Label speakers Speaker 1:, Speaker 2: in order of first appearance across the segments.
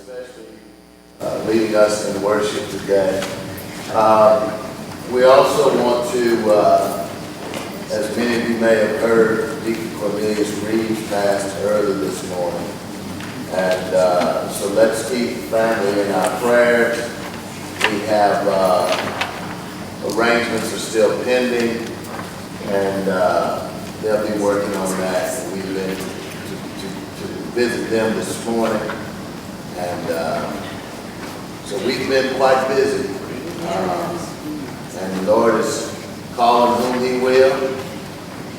Speaker 1: especially leading us in worship today. We also want to, as many of you may have heard, Deacon Cornelius Reeves passed early this morning. And so let's keep the family in our prayers. We have arrangements are still pending, and they'll be working on that. And we've been to visit them this morning, and so we've been quite busy. And the Lord is calling whom He will.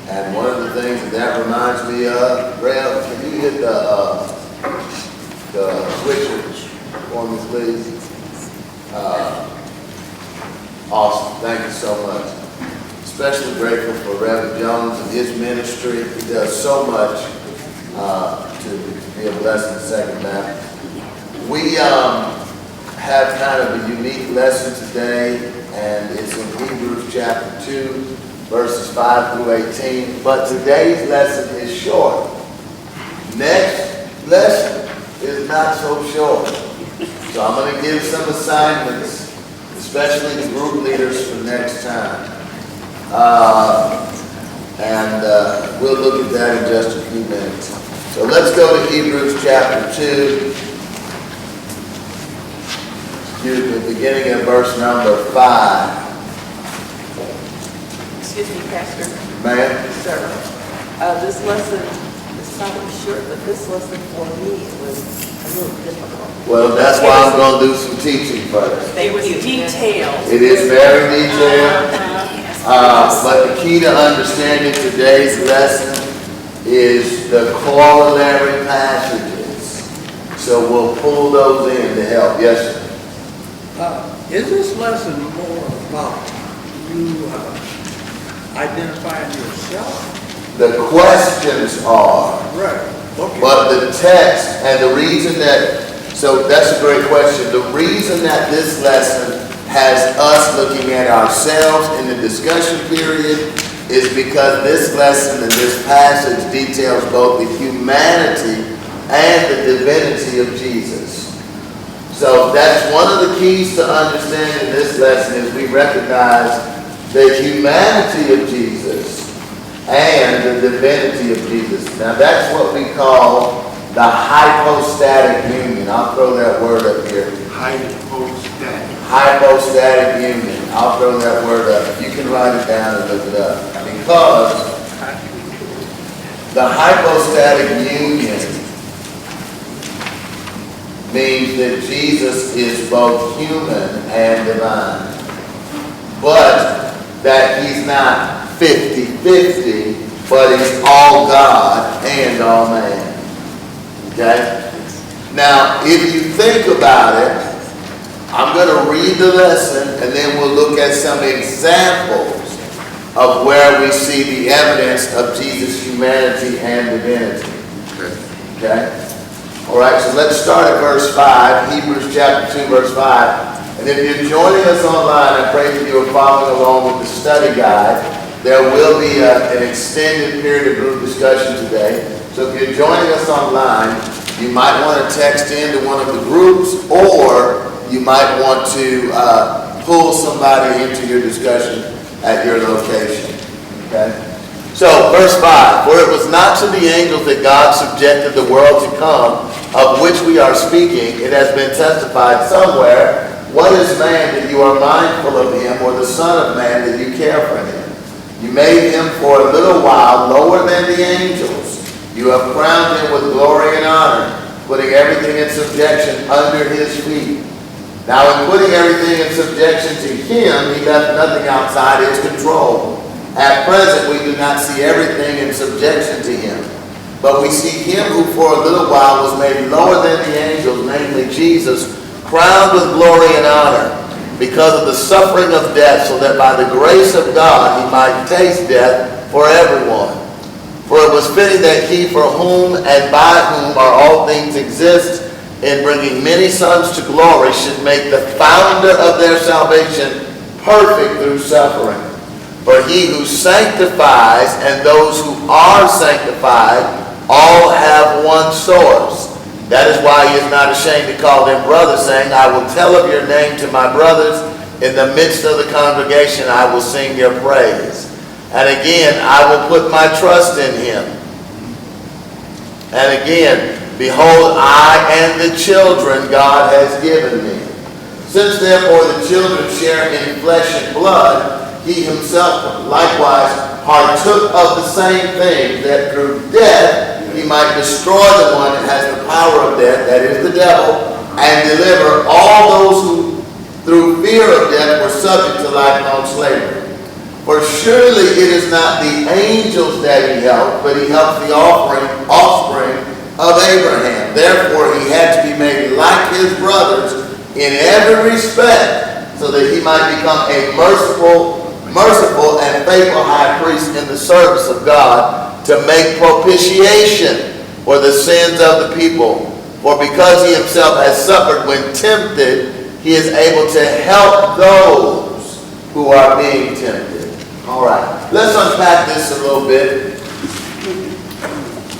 Speaker 1: And one of the things that reminds me of, Rev, can you hit the switcher for me, please? Awesome. Thank you so much. Especially grateful for Reverend Jones and his ministry. He does so much to be a blessing to Second Baptist. We have kind of a unique lesson today, and it's in Hebrews chapter 2, verses 5 through 18. But today's lesson is short. Next lesson is not so short. So I'm going to give some assignments, especially the group leaders, for next time. And we'll look at that in just a few minutes. So let's go to Hebrews chapter 2. Beginning at verse number 5.
Speaker 2: Excuse me, Pastor.
Speaker 1: Ma'am?
Speaker 2: Sir. This lesson is probably short, but this lesson for me was a little difficult.
Speaker 1: Well, that's why I'm going to do some teaching first.
Speaker 2: They were detailed.
Speaker 1: It is very detailed. But the key to understanding today's lesson is the corollary passages. So we'll pull those in to help. Yes, sir.
Speaker 3: Is this lesson more about you identifying yourself?
Speaker 1: The questions are.
Speaker 3: Right. Okay.
Speaker 1: But the text and the reason that, so that's a great question. The reason that this lesson has us looking at ourselves in the discussion period is because this lesson and this passage details both the humanity and the divinity of Jesus. So that's one of the keys to understanding this lesson is we recognize the humanity of Jesus and the divinity of Jesus. Now that's what we call the hypostatic union. I'll throw that word up here.
Speaker 4: Hypostatic.
Speaker 1: Hypostatic union. I'll throw that word up. You can write it down and look it up. Because the hypostatic union means that Jesus is both human and divine. But that He's not 50-50, but He's all God and all man. Okay? Now, if you think about it, I'm going to read the lesson and then we'll look at some examples of where we see the evidence of Jesus' humanity and divinity. Okay? All right, so let's start at verse 5, Hebrews chapter 2, verse 5. And if you're joining us online, I pray that you are following along with the study guide. There will be an extended period of group discussion today. So if you're joining us online, you might want to text into one of the groups, or you might want to pull somebody into your discussion at your location. Okay? So, verse 5, for it was not to the angels that God subjected the world to come, of which we are speaking. It has been testified somewhere, what is man that you are mindful of him, or the Son of Man that you care for him? You made him for a little while lower than the angels. You have crowned him with glory and honor, putting everything in subjection under his feet. Now, in putting everything in subjection to him, he left nothing outside his control. At present, we do not see everything in subjection to him. But we see him who for a little while was made lower than the angels, namely Jesus, crowned with glory and honor, because of the suffering of death, so that by the grace of God he might taste death for everyone. For it was fitting that he for whom and by whom are all things exist, in bringing many sons to glory, should make the founder of their salvation perfect through suffering. For he who sanctifies and those who are sanctified all have one source. That is why he is not ashamed to call them brothers, saying, I will tell of your name to my brothers. In the midst of the congregation I will sing your praise. And again, I will put my trust in him. And again, behold, I and the children God has given me. Since therefore the children share in flesh and blood, he himself likewise partook of the same thing, that through death he might destroy the one that has the power of death, that is the devil, and deliver all those who through fear of death were subject to lifelong slavery. For surely it is not the angels that he helped, but he helped the offspring of Abraham. Therefore he had to be made like his brothers in every respect, so that he might become a merciful and faithful high priest in the service of God, to make propitiation for the sins of the people. For because he himself has suffered when tempted, he is able to help those who are being tempted. All right, let's unpack this a little bit.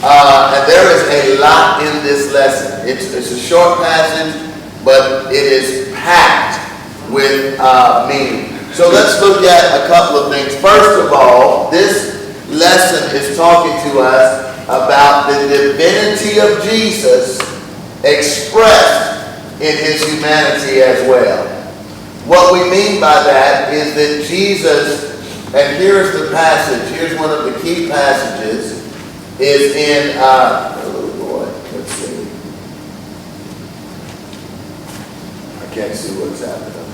Speaker 1: And there is a lot in this lesson. It's a short passage, but it is packed with meaning. So let's look at a couple of things. First of all, this lesson is talking to us about the divinity of Jesus expressed in his humanity as well. What we mean by that is that Jesus, and here's the passage, here's one of the key passages, is in, let's see. I can't see what's happening up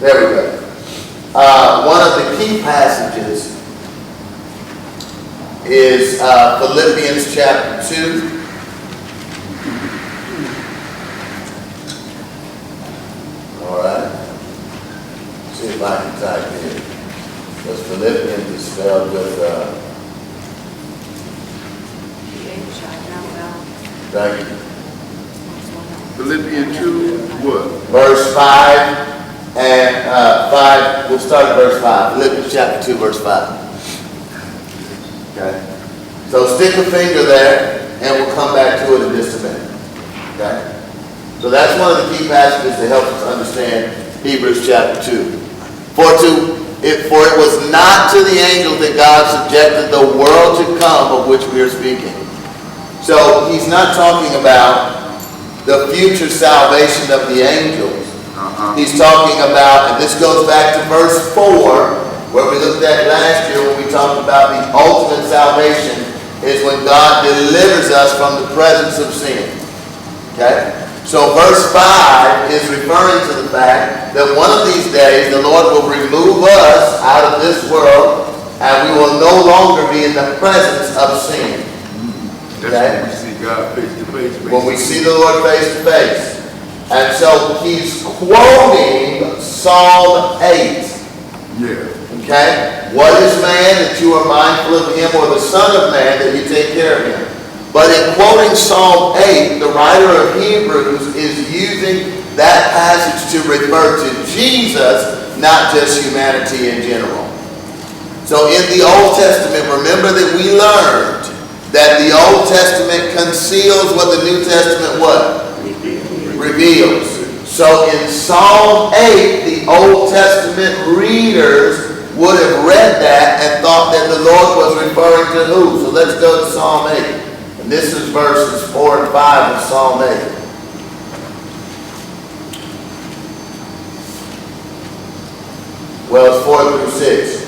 Speaker 1: there. There we go. One of the key passages is Philippians chapter 2. All right. See if I can type here. Because Philippians is spelled with, thank you.
Speaker 4: Philippians 2, what?
Speaker 1: Verse 5 and 5. We'll start at verse 5. Philippians chapter 2, verse 5. Okay. So stick a finger there, and we'll come back to it in just a minute. Okay. So that's one of the key passages that helps us understand Hebrews chapter 2. For it was not to the angels that God subjected the world to come of which we are speaking. So he's not talking about the future salvation of the angels. He's talking about, and this goes back to verse 4, where we looked at last year when we talked about the ultimate salvation is when God delivers us from the presence of sin. Okay? So verse 5 is referring to the fact that one of these days the Lord will remove us out of this world and we will no longer be in the presence of sin. Okay?
Speaker 4: That's when we see God face to face.
Speaker 1: When we see the Lord face to face. And so he's quoting Psalm 8.
Speaker 4: Yeah.
Speaker 1: Okay? What is man that you are mindful of him, or the Son of Man that you take care of him? But in quoting Psalm 8, the writer of Hebrews is using that passage to refer to Jesus, not just humanity in general. So in the Old Testament, remember that we learned that the Old Testament conceals what the New Testament what? Reveals. So in Psalm 8, the Old Testament readers would have read that and thought that the Lord was referring to who? So let's go to Psalm 8. And this is verses 4 and 5 of Psalm 8. Well, it's 4 through 6.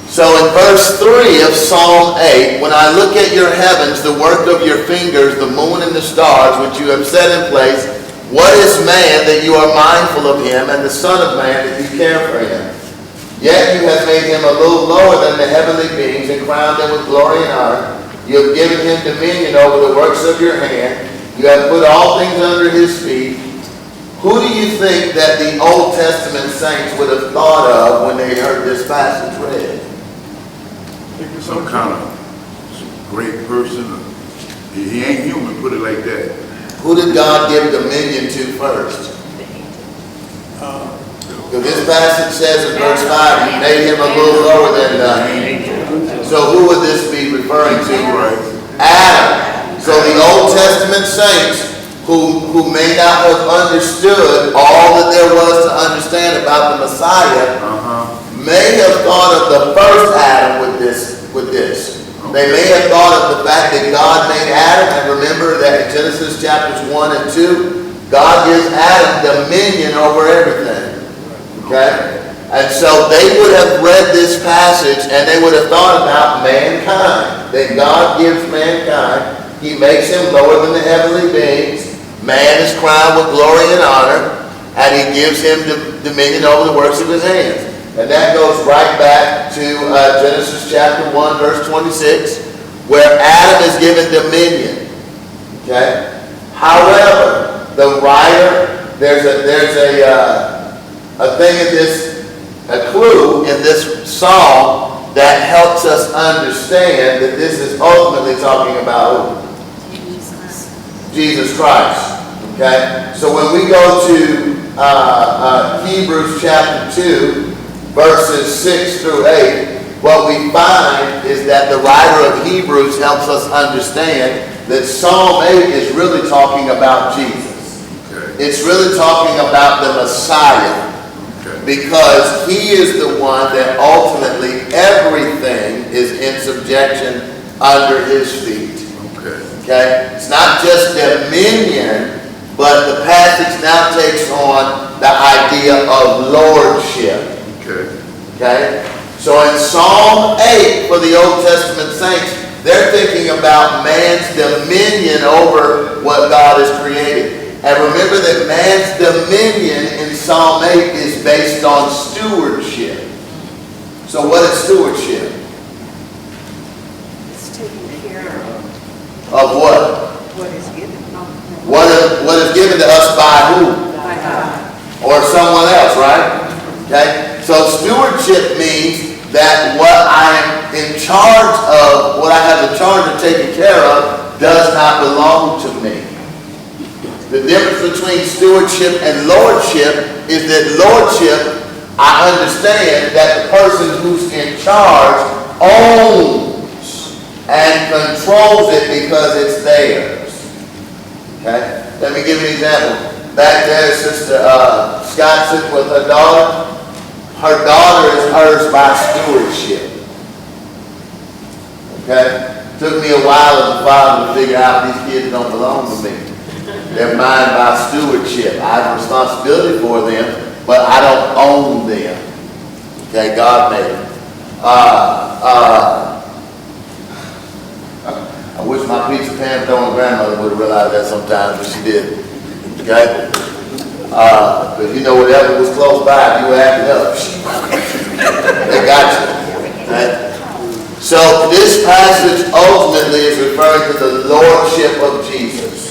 Speaker 1: So in verse 3 of Psalm 8, when I look at your heavens, the work of your fingers, the moon and the stars, which you have set in place, what is man that you are mindful of him, and the Son of Man that you care for him? Yet you have made him a little lower than the heavenly beings and crowned him with glory and honor. You have given him dominion over the works of your hand. You have put all things under his feet. Who do you think that the Old Testament saints would have thought of when they heard this passage read?
Speaker 4: Some kind of great person. He ain't human, put it like that.
Speaker 1: Who did God give dominion to first? Because this passage says in verse 5, he made him a little lower than So who would this be referring to?
Speaker 4: Right.
Speaker 1: Adam. So the Old Testament saints who may not have understood all that there was to understand about the Messiah may have thought of the first Adam with this. They may have thought of the fact that God made Adam, and remember that in Genesis chapters 1 and 2, God gives Adam dominion over everything. Okay? And so they would have read this passage and they would have thought about mankind. That God gives mankind, He makes him lower than the heavenly beings. Man is crowned with glory and honor, and He gives him dominion over the works of His hands. And that goes right back to Genesis chapter 1, verse 26, where Adam is given dominion. Okay? However, the writer, there's a thing in this, a clue in this psalm that helps us understand that this is ultimately talking about Jesus Christ. Okay? So when we go to Hebrews chapter 2, verses 6 through 8, what we find is that the writer of Hebrews helps us understand that Psalm 8 is really talking about Jesus.
Speaker 4: Okay.
Speaker 1: It's really talking about the Messiah.
Speaker 4: Okay.
Speaker 1: Because He is the one that ultimately everything is in subjection under His feet.
Speaker 4: Okay.
Speaker 1: Okay? It's not just dominion, but the passage now takes on the idea of lordship.
Speaker 4: Okay.
Speaker 1: Okay? So in Psalm 8 for the Old Testament saints, they're thinking about man's dominion over what God has created. And remember that man's dominion in Psalm 8 is based on stewardship. So what is stewardship?
Speaker 2: It's taking care
Speaker 1: Of what?
Speaker 2: what is given.
Speaker 1: What is given to us by who?
Speaker 2: By God.
Speaker 1: Or someone else, right? Okay? So stewardship means that what I am in charge of, what I have the charge of taking care of, does not belong to me. The difference between stewardship and lordship is that lordship, I understand that the person who's in charge owns and controls it because it's theirs. Okay? Let me give you an example. Back there, Sister Scott sitting with her daughter. Her daughter is hers by stewardship. Okay? Took me a while as a father to figure out these kids don't belong to me. They're mine by stewardship. I have responsibility for them, but I don't own them. Okay? God made them. I wish my pizza pan throwing grandmother would have realized that sometimes, but she did. Okay? But you know, whatever was close by, you were acting up. They got you. Okay? So this passage ultimately is referring to the lordship of Jesus.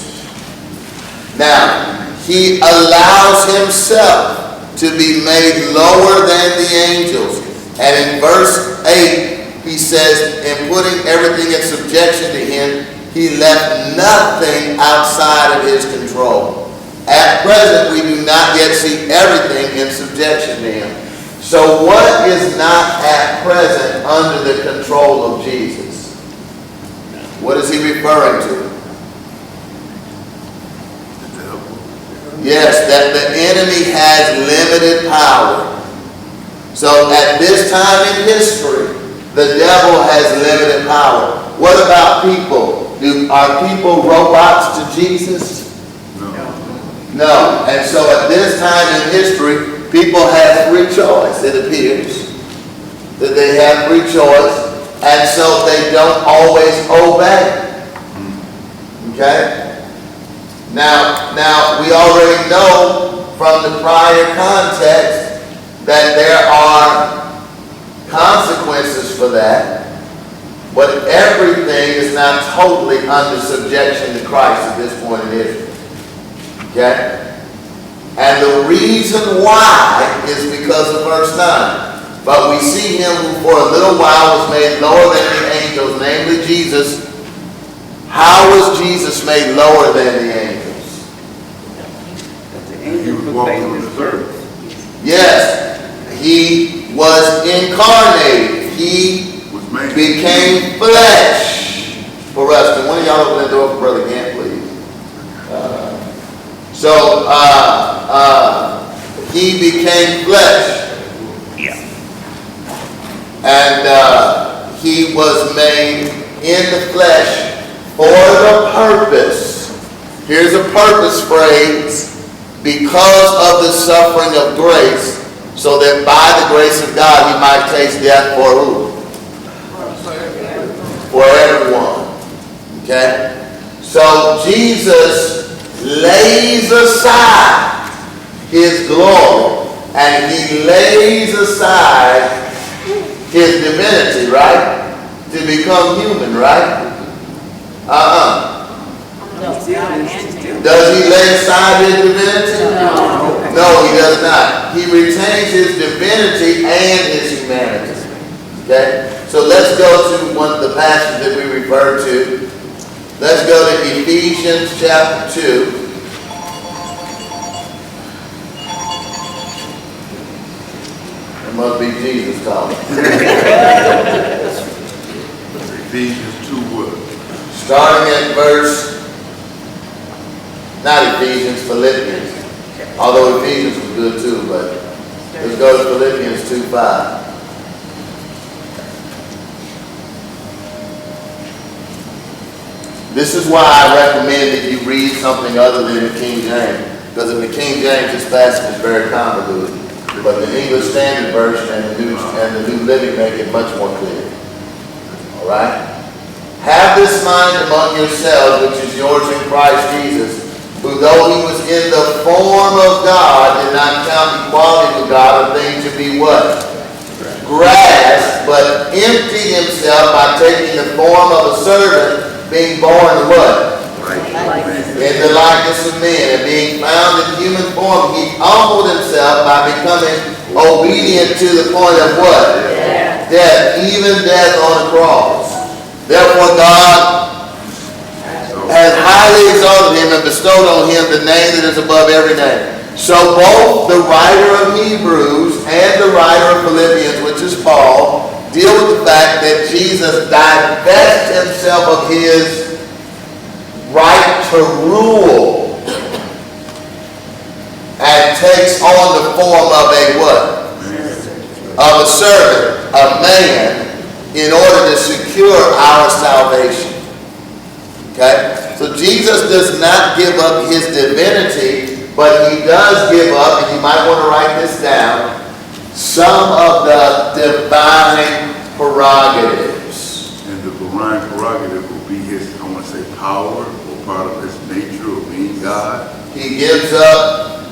Speaker 1: Now, He allows Himself to be made lower than the angels. And in verse 8, He says, in putting everything in subjection to Him, He left nothing outside of His control. At present, we do not yet see everything in subjection to Him. So what is not at present under the control of Jesus? What is He referring to? Yes, that the enemy has limited power. So at this time in history, the devil has limited power. What about people? Are people robots to Jesus? No. And so at this time in history, people have free choice, it appears. That they have free choice, and so they don't always obey. Okay? Now we already know from the prior context that there are consequences for that, but everything is not totally under subjection to Christ at this point in history. Okay? And the reason why is because of verse 9. But we see Him who for a little while was made lower than the angels, namely Jesus. How was Jesus made lower than the angels?
Speaker 4: He was walking on this earth.
Speaker 1: Yes. He was incarnated. He
Speaker 4: Was man.
Speaker 1: became flesh for us. Can one of y'all open that door for Brother Gant, please? He became flesh. And he was made in the flesh for the purpose. Here's a purpose phrase. Because of the suffering of grace, so that by the grace of God he might taste death for who? For everyone. Okay? So Jesus lays aside his glory and he lays aside his divinity, right? To become human, right? Does he lay aside his divinity? No, he does not. He retains his divinity and his humanity. Okay? So let's go to one of the passages that we referred to. Let's go to Ephesians chapter 2. It must be Jesus calling.
Speaker 4: Ephesians 2 what?
Speaker 1: Starting at verse, not Ephesians, Philippians. Although Ephesians was good too, but let's go to Philippians 2:5. This is why I recommend that you read something other than the King James. Because in the King James, this passage is very convoluted. But the English Standard Version and the New Living make it much more clear. All right? Have this mind among yourselves, which is yours in Christ Jesus, who though he was in the form of God, did not count equality with God a thing to be what? Grasped, but emptied himself by taking the form of a servant, being born what? In the likeness of men, and being found in human form, he humbled himself by becoming obedient to the point of what? Death, even death on the cross. Therefore God has highly exalted him and bestowed on him the name that is above every name. So both the writer of Hebrews and the writer of Philippians, which is Paul, deal with the fact that Jesus divests himself of his right to rule and takes on the form of a what? Of a servant, a man, in order to secure our salvation. Okay? So Jesus does not give up his divinity, but he does give up, and you might want to write this down, some of the divine prerogatives.
Speaker 4: And the divine prerogative will be his, I want to say, power, or part of his nature of being God.
Speaker 1: He gives up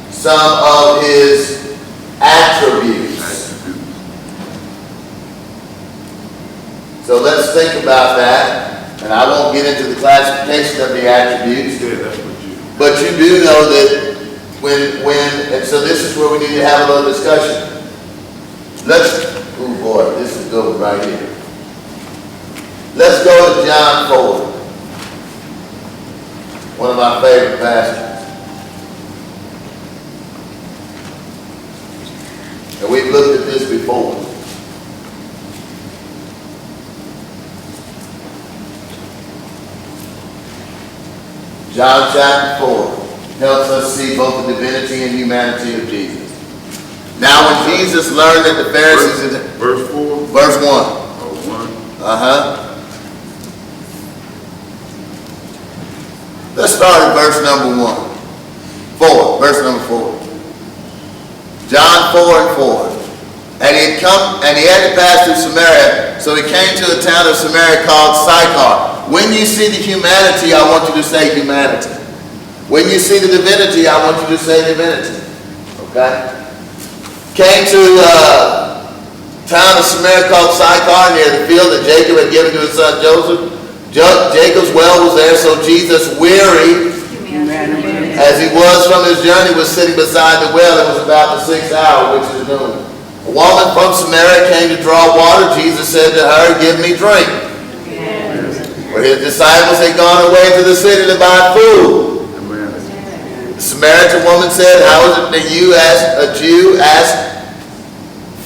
Speaker 1: some of his attributes. So let's think about that, and I won't get into the classification of the attributes.
Speaker 4: Yeah, that's what you.
Speaker 1: But you do know that and so this is where we need to have a little discussion. Oh boy, this is good right here. Let's go to John 4, one of my favorite passages. And we've looked at this before. John chapter 4 helps us see both the divinity and humanity of Jesus. Now when Jesus learned that the Pharisees...
Speaker 4: Verse 4?
Speaker 1: Verse 1.
Speaker 4: Oh,
Speaker 1: 1. Let's start at verse number 4. Verse number 4. John 4 and 4. And he had to pass through Samaria, so he came to a town of Samaria called Sychar. When you see the humanity, I want you to say humanity. When you see the divinity, I want you to say divinity. Okay? Came to a town of Samaria called Sychar, near the field that Jacob had given to his son Joseph. Jacob's well was there, so Jesus, weary as he was from his journey, was sitting beside the well. It was about the 6th hour, which is noon. A woman from Samaria came to draw water. Jesus said to her, "Give me drink." For his disciples had gone away to the city to buy food. The Samaritan woman said, "How is it that you, as a Jew, ask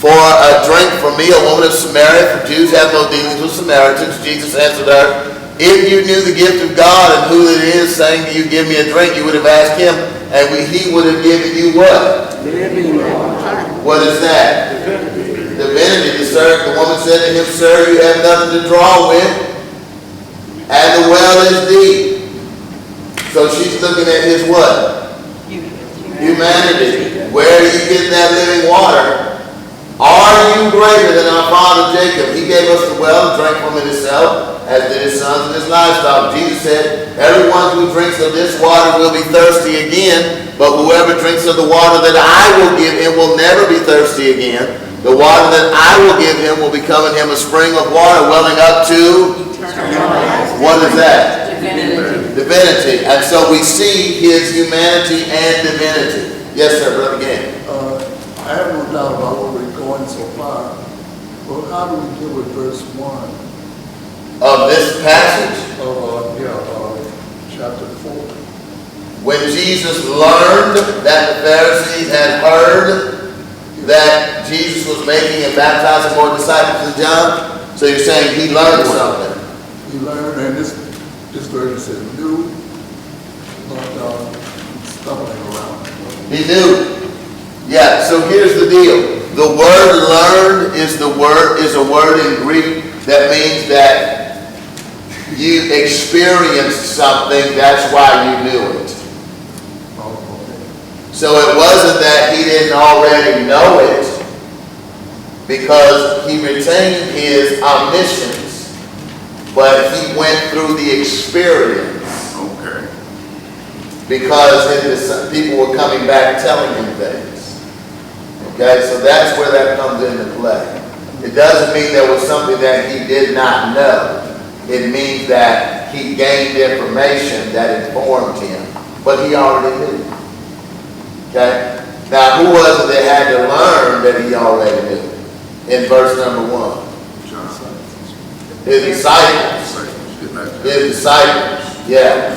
Speaker 1: for a drink from me, a woman of Samaria, for Jews have no dealings with Samaritans. Jesus answered her, if you knew the gift of God and who it is saying to you, give me a drink, you would have asked him, and he would have given you what? What is that? Divinity. The woman said to him, sir, you have nothing to draw with, and the well is deep. So she's looking at his what? Humanity. Where are you getting that living water? Are you greater than our father Jacob? He gave us the well and drank from it himself, as did his sons and his livestock. Jesus said, everyone who drinks of this water will be thirsty again, but whoever drinks of the water that I will give him will never be thirsty again. The water that I will give him will become in him a spring of water welling up to eternal life. What is that? Divinity. And so we see his humanity and divinity. Yes, sir, Brother Gaines.
Speaker 5: I have no doubt about where we're going so far, but how do we deal with verse 1
Speaker 1: Of this passage,
Speaker 5: of chapter 4?
Speaker 1: when Jesus learned that the Pharisees had heard that Jesus was making and baptizing more disciples than John, so you're saying he learned something.
Speaker 5: He learned, and this version says knew, but stumbling around.
Speaker 1: He knew. Yeah, so here's the deal. The word learned is a word in Greek that means that you experienced something, that's why you knew it. So it wasn't that he didn't already know it, because he retained his omniscience, but he went through the experience.
Speaker 4: Okay.
Speaker 1: Because his people were coming back telling him things. Okay, so that's where that comes into play. It doesn't mean there was something that he did not know. It means that he gained information that informed him, but he already knew. Okay? Now, who was it that had to learn that he already knew? In verse number 1. His disciples. His disciples. Yeah.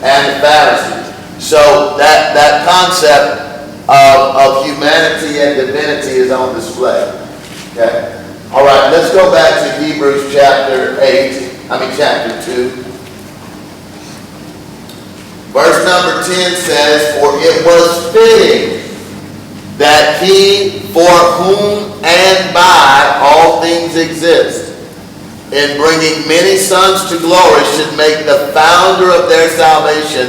Speaker 1: And the Pharisees. So that concept of humanity and divinity is on display. Okay? All right, let's go back to Hebrews chapter 2. Verse number 10 says, for it was fitting that he for whom and by all things exist, in bringing many sons to glory, should make the founder of their salvation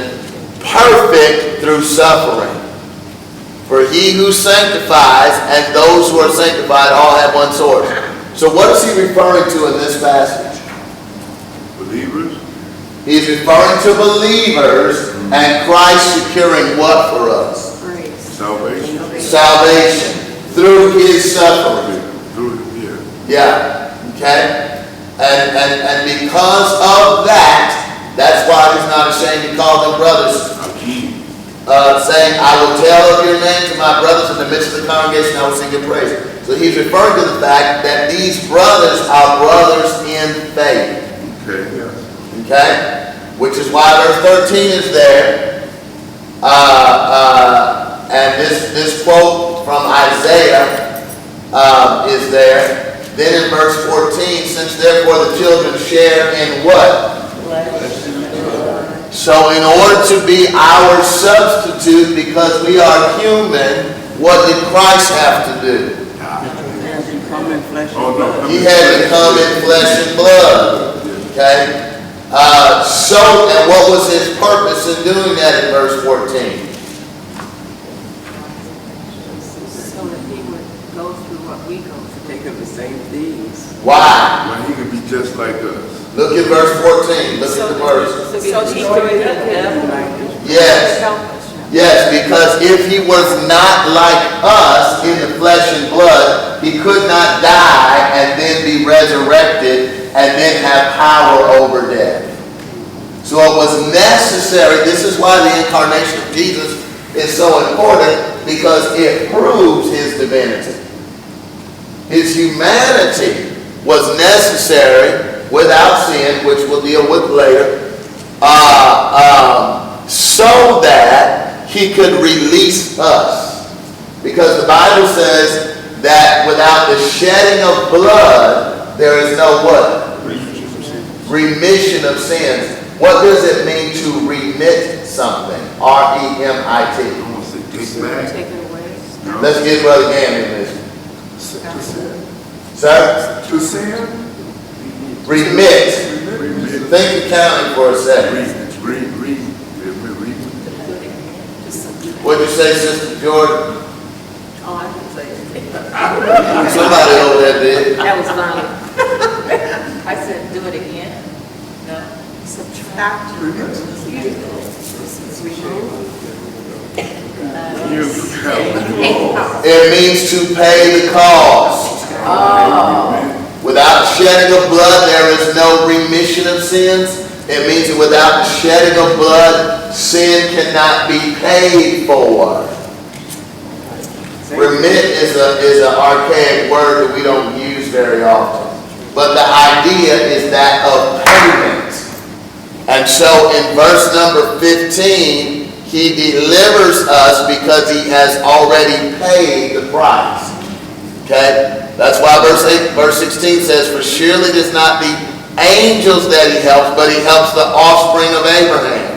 Speaker 1: perfect through suffering. For he who sanctifies and those who are sanctified all have one source. So what is he referring to in this passage?
Speaker 4: Believers?
Speaker 1: He's referring to believers and Christ securing what for us?
Speaker 4: Salvation.
Speaker 1: Salvation. Through his suffering. Yeah. Okay? And because of that, that's why he's not ashamed to call them brothers. Saying, I will tell of your name to my brothers in the midst of the congregation, I will sing your praise. So he's referring to the fact that these brothers are brothers in faith. Okay? Which is why verse 13 is there. And this quote from Isaiah is there. Then in verse 14, since therefore the children share in what? So in order to be our substitute, because we are human, what did Christ have to do? He had to come in flesh and blood. Okay? And what was his purpose in doing that in verse 14?
Speaker 2: So that he would go through what we go through. Think of the same things.
Speaker 1: Why?
Speaker 4: When he could be just like us.
Speaker 1: Look at verse 14. Look at the verse.
Speaker 2: So he created them.
Speaker 1: Yes. Yes, because if he was not like us in the flesh and blood, he could not die and then be resurrected and then have power over death. So it was necessary. This is why the incarnation of Jesus is so important, because it proves his divinity. His humanity was necessary without sin, which we'll deal with later, so that he could release us. Because the Bible says that without the shedding of blood, there is no what? Remission of sins. What does it mean to remit something? R-E-M-I-T.
Speaker 4: I'm gonna say take back.
Speaker 2: Take it away.
Speaker 4: No.
Speaker 1: Let's get Brother Gannon in this.
Speaker 5: To sin.
Speaker 1: Sir?
Speaker 5: To sin.
Speaker 1: Remit.
Speaker 4: Read,
Speaker 1: Think accounting for a second.
Speaker 4: read.
Speaker 1: What'd you say, Sister Jordan?
Speaker 2: Oh, I didn't say anything.
Speaker 1: Somebody over there did.
Speaker 2: That was funny. I said, do it again. No. Subtract.
Speaker 1: It means to pay the cost. Without shedding of blood, there is no remission of sins. It means that without the shedding of blood, sin cannot be paid for. Remit is an archaic word that we don't use very often. But the idea is that of payment. And so in verse number 15, he delivers us because he has already paid the price. Okay? That's why verse 16 says, for surely it is not the angels that he helps, but he helps the offspring of Abraham.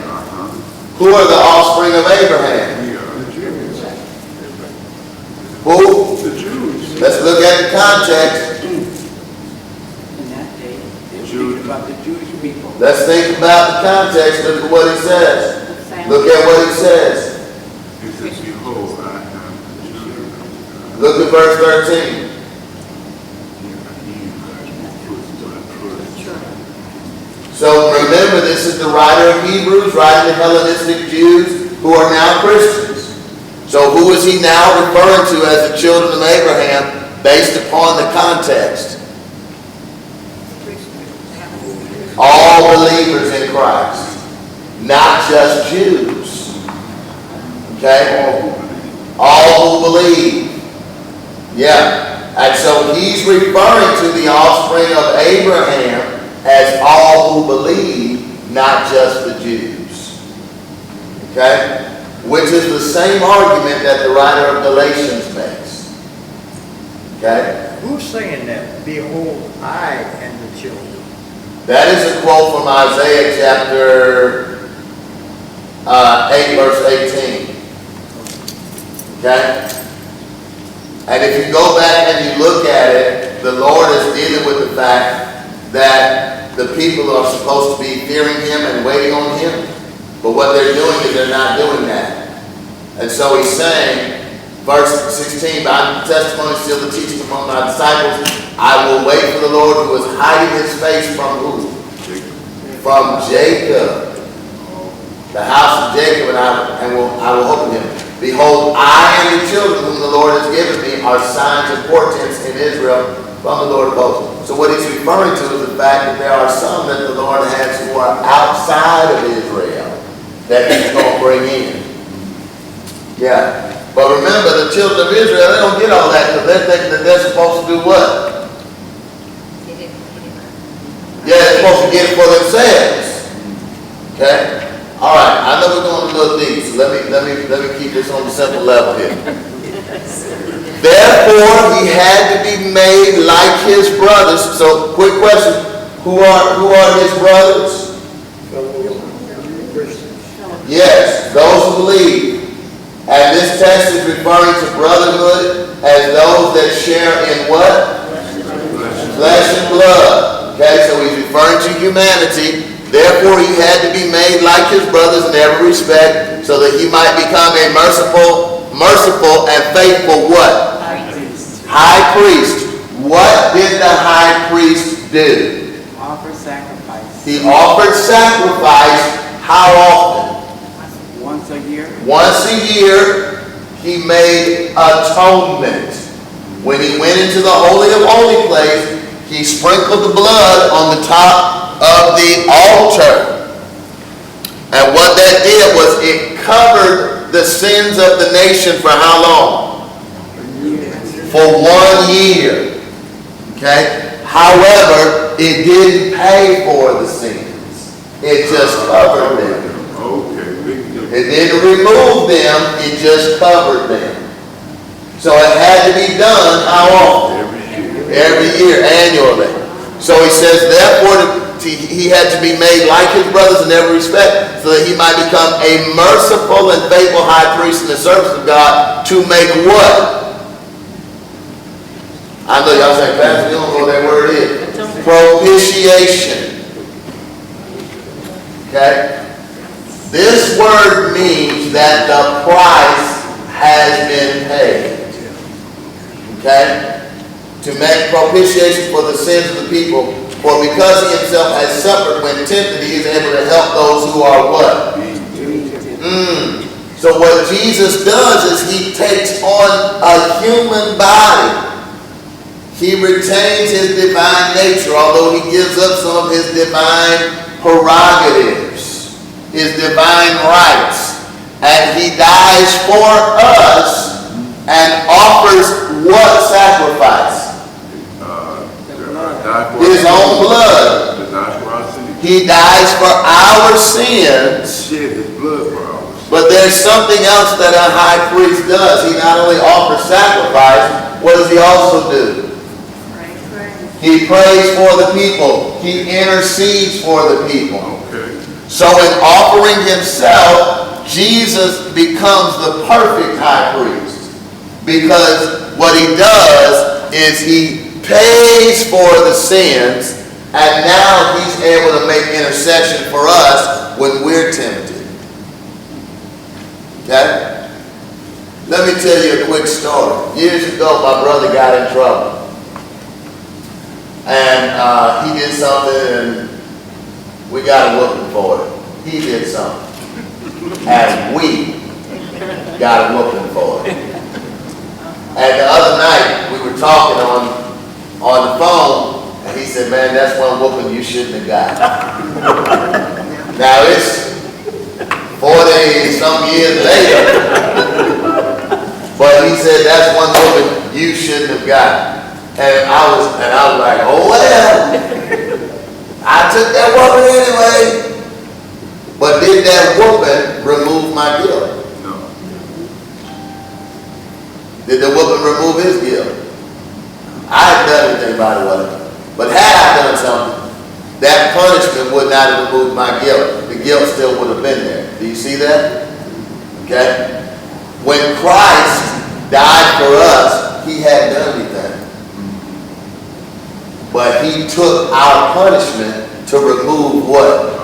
Speaker 1: Who are the offspring of Abraham? Who?
Speaker 5: The Jews.
Speaker 1: Let's look at the context.
Speaker 3: In that day, they speak about the Jewish people.
Speaker 1: Let's think about the context. Look at what he says. Look at what he says.
Speaker 4: He says, behold, I am the children.
Speaker 1: Look at verse 13. So remember, this is the writer of Hebrews writing to Hellenistic Jews who are now Christians. So who is he now referring to as the children of Abraham based upon the context? All believers in Christ, not just Jews. Okay? All who believe. Yeah. And so he's referring to the offspring of Abraham as all who believe, not just the Jews. Okay? Which is the same argument that the writer of Galatians makes. Okay?
Speaker 3: Who's saying that? Behold, I and the children.
Speaker 1: That is a quote from Isaiah chapter 8, verse 18. Okay? And if you go back and you look at it, the Lord is dealing with the fact that the people are supposed to be fearing him and waiting on him. But what they're doing is they're not doing that. And so he's saying, verse 16, by the testimony still the teaching among my disciples, I will wait for the Lord who is hiding his face from who? From Jacob. The house of Jacob, and I will hope in him. Behold, I and the children whom the Lord has given me are signs and portents in Israel from the Lord of hosts. So what he's referring to is the fact that there are some that the Lord has who are outside of Israel that he's going to bring in. Yeah. But remember, the children of Israel, they don't get all that because they're thinking that they're supposed to do what? Yeah, they're supposed to get it for themselves. Okay? All right, I know we're going a little deep, so let me keep this on the simple level here. Therefore, he had to be made like his brothers. So, quick question: who are his brothers? Yes, those who believe. And this text is referring to brotherhood as those that share in what? Flesh and blood. Okay, so he's referring to humanity. Therefore, he had to be made like his brothers in every respect, so that he might become a merciful and faithful what? High priest. What did the high priest do?
Speaker 6: Offer sacrifice.
Speaker 1: He offered sacrifice. How often?
Speaker 6: Once a year.
Speaker 1: Once a year, he made atonement. When he went into the Holy of Holy place, he sprinkled the blood on the top of the altar. And what that did was it covered the sins of the nation for how long? For 1 year. Okay? However, it didn't pay for the sins. It just covered them.
Speaker 4: Okay, big deal.
Speaker 1: It didn't remove them, it just covered them. So it had to be done how often? Every year, annually. So he says, therefore, he had to be made like his brothers in every respect, so that he might become a merciful and faithful high priest in the service of God to make what? I know y'all saying, Pastor, you don't know what that word is. Propitiation. Okay? This word means that the price has been paid. Okay? To make propitiation for the sins of the people. For because he himself has suffered when tempted, he is able to help those who are what? So what Jesus does is he takes on a human body. He retains his divine nature, although he gives up some of his divine prerogatives, his divine rights. And he dies for us and offers what sacrifice? His own blood. He dies for our sins.
Speaker 4: Shed his blood for our sins.
Speaker 1: But there's something else that a high priest does. He not only offers sacrifice, what does he also do? He prays for the people. He intercedes for the people.
Speaker 4: Okay.
Speaker 1: So in offering himself, Jesus becomes the perfect high priest. Because what he does is he pays for the sins, and now he's able to make intercession for us when we're tempted. Okay? Let me tell you a quick story. Years ago, my brother got in trouble. And he did something, and we got a whooping for it. He did something. And we got a whooping for it. And the other night, we were talking on the phone, and he said, man, that's one whooping you shouldn't have got. Now it's 40-some years later, but he said that's one whooping you shouldn't have got. And I was like, oh well, I took that whooping anyway. But did that whooping remove my guilt?
Speaker 4: No.
Speaker 1: Did the whooping remove his guilt? I hadn't done anything, by the way. But had I done something, that punishment would not have removed my guilt. The guilt still would have been there. Do you see that? Okay? When Christ died for us, he hadn't done anything. But he took our punishment to remove what?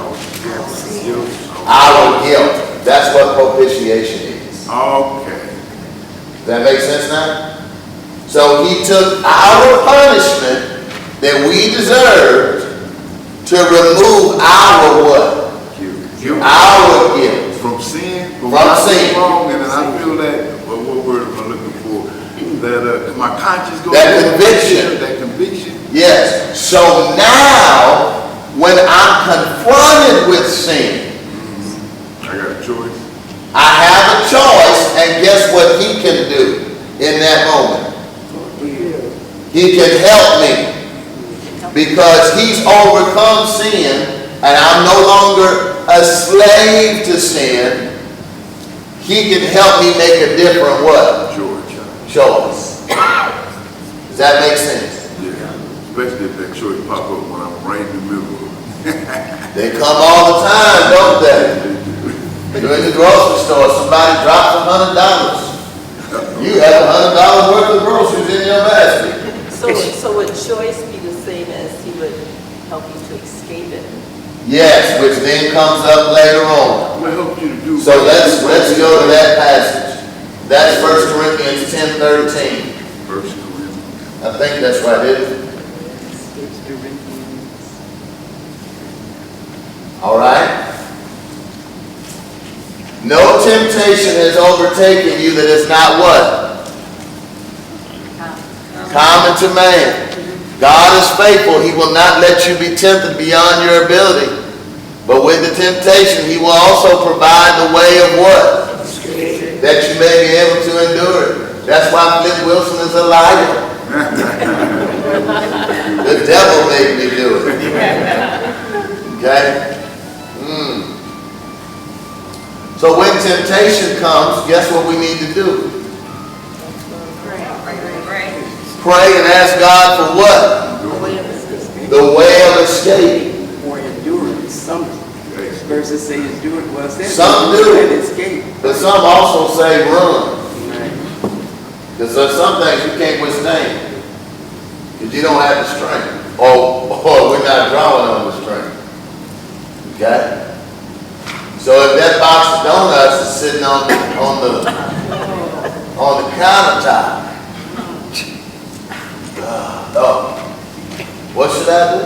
Speaker 1: Our guilt. That's what propitiation is.
Speaker 4: Okay.
Speaker 1: Does that make sense now? So he took our punishment that we deserved to remove our what?
Speaker 4: Guilt.
Speaker 1: Our guilt.
Speaker 4: From sin?
Speaker 1: From sin.
Speaker 4: Wrong, and then I feel that, what word am I looking for? That my conscience goes.
Speaker 1: That conviction.
Speaker 4: That conviction.
Speaker 1: Yes. So now, when I'm confronted with sin,
Speaker 4: I got a choice.
Speaker 1: I have a choice, and guess what he can do in that moment? He can help me because he's overcome sin, and I'm no longer a slave to sin. He can help me make a different what? Choice. Does that make sense?
Speaker 4: Especially if that choice pop up when I'm right in the middle of it.
Speaker 1: They come all the time, don't they? You're in the grocery store, somebody drops $100. You have $100 worth of groceries in your basket.
Speaker 2: So would choice be the same as he would help you to escape it?
Speaker 1: Yes, which then comes up later on.
Speaker 4: What helped you to do?
Speaker 1: So let's go to that passage. That's 1 Corinthians 10:13.
Speaker 4: 1 Corinthians.
Speaker 1: I think that's right, isn't it? All right? No temptation has overtaken you that is not what? Common to man. God is faithful. He will not let you be tempted beyond your ability. But with the temptation, he will also provide the way of what? That you may be able to endure it. That's why Flip Wilson is a liar. The devil made me do it. Okay? So when temptation comes, guess what we need to do? Pray and ask God for what?
Speaker 2: The way of escape.
Speaker 1: The way of escape.
Speaker 6: Or endurance. Some verses say endurance. Well, it says
Speaker 1: Some do.
Speaker 6: and escape.
Speaker 1: But some also say run.
Speaker 6: Right.
Speaker 1: Because there's some things you can't withstand. Because you don't have the strength. Or we're not drawing on the strength. Okay? So if that box of donuts is sitting on the countertop, what should I do?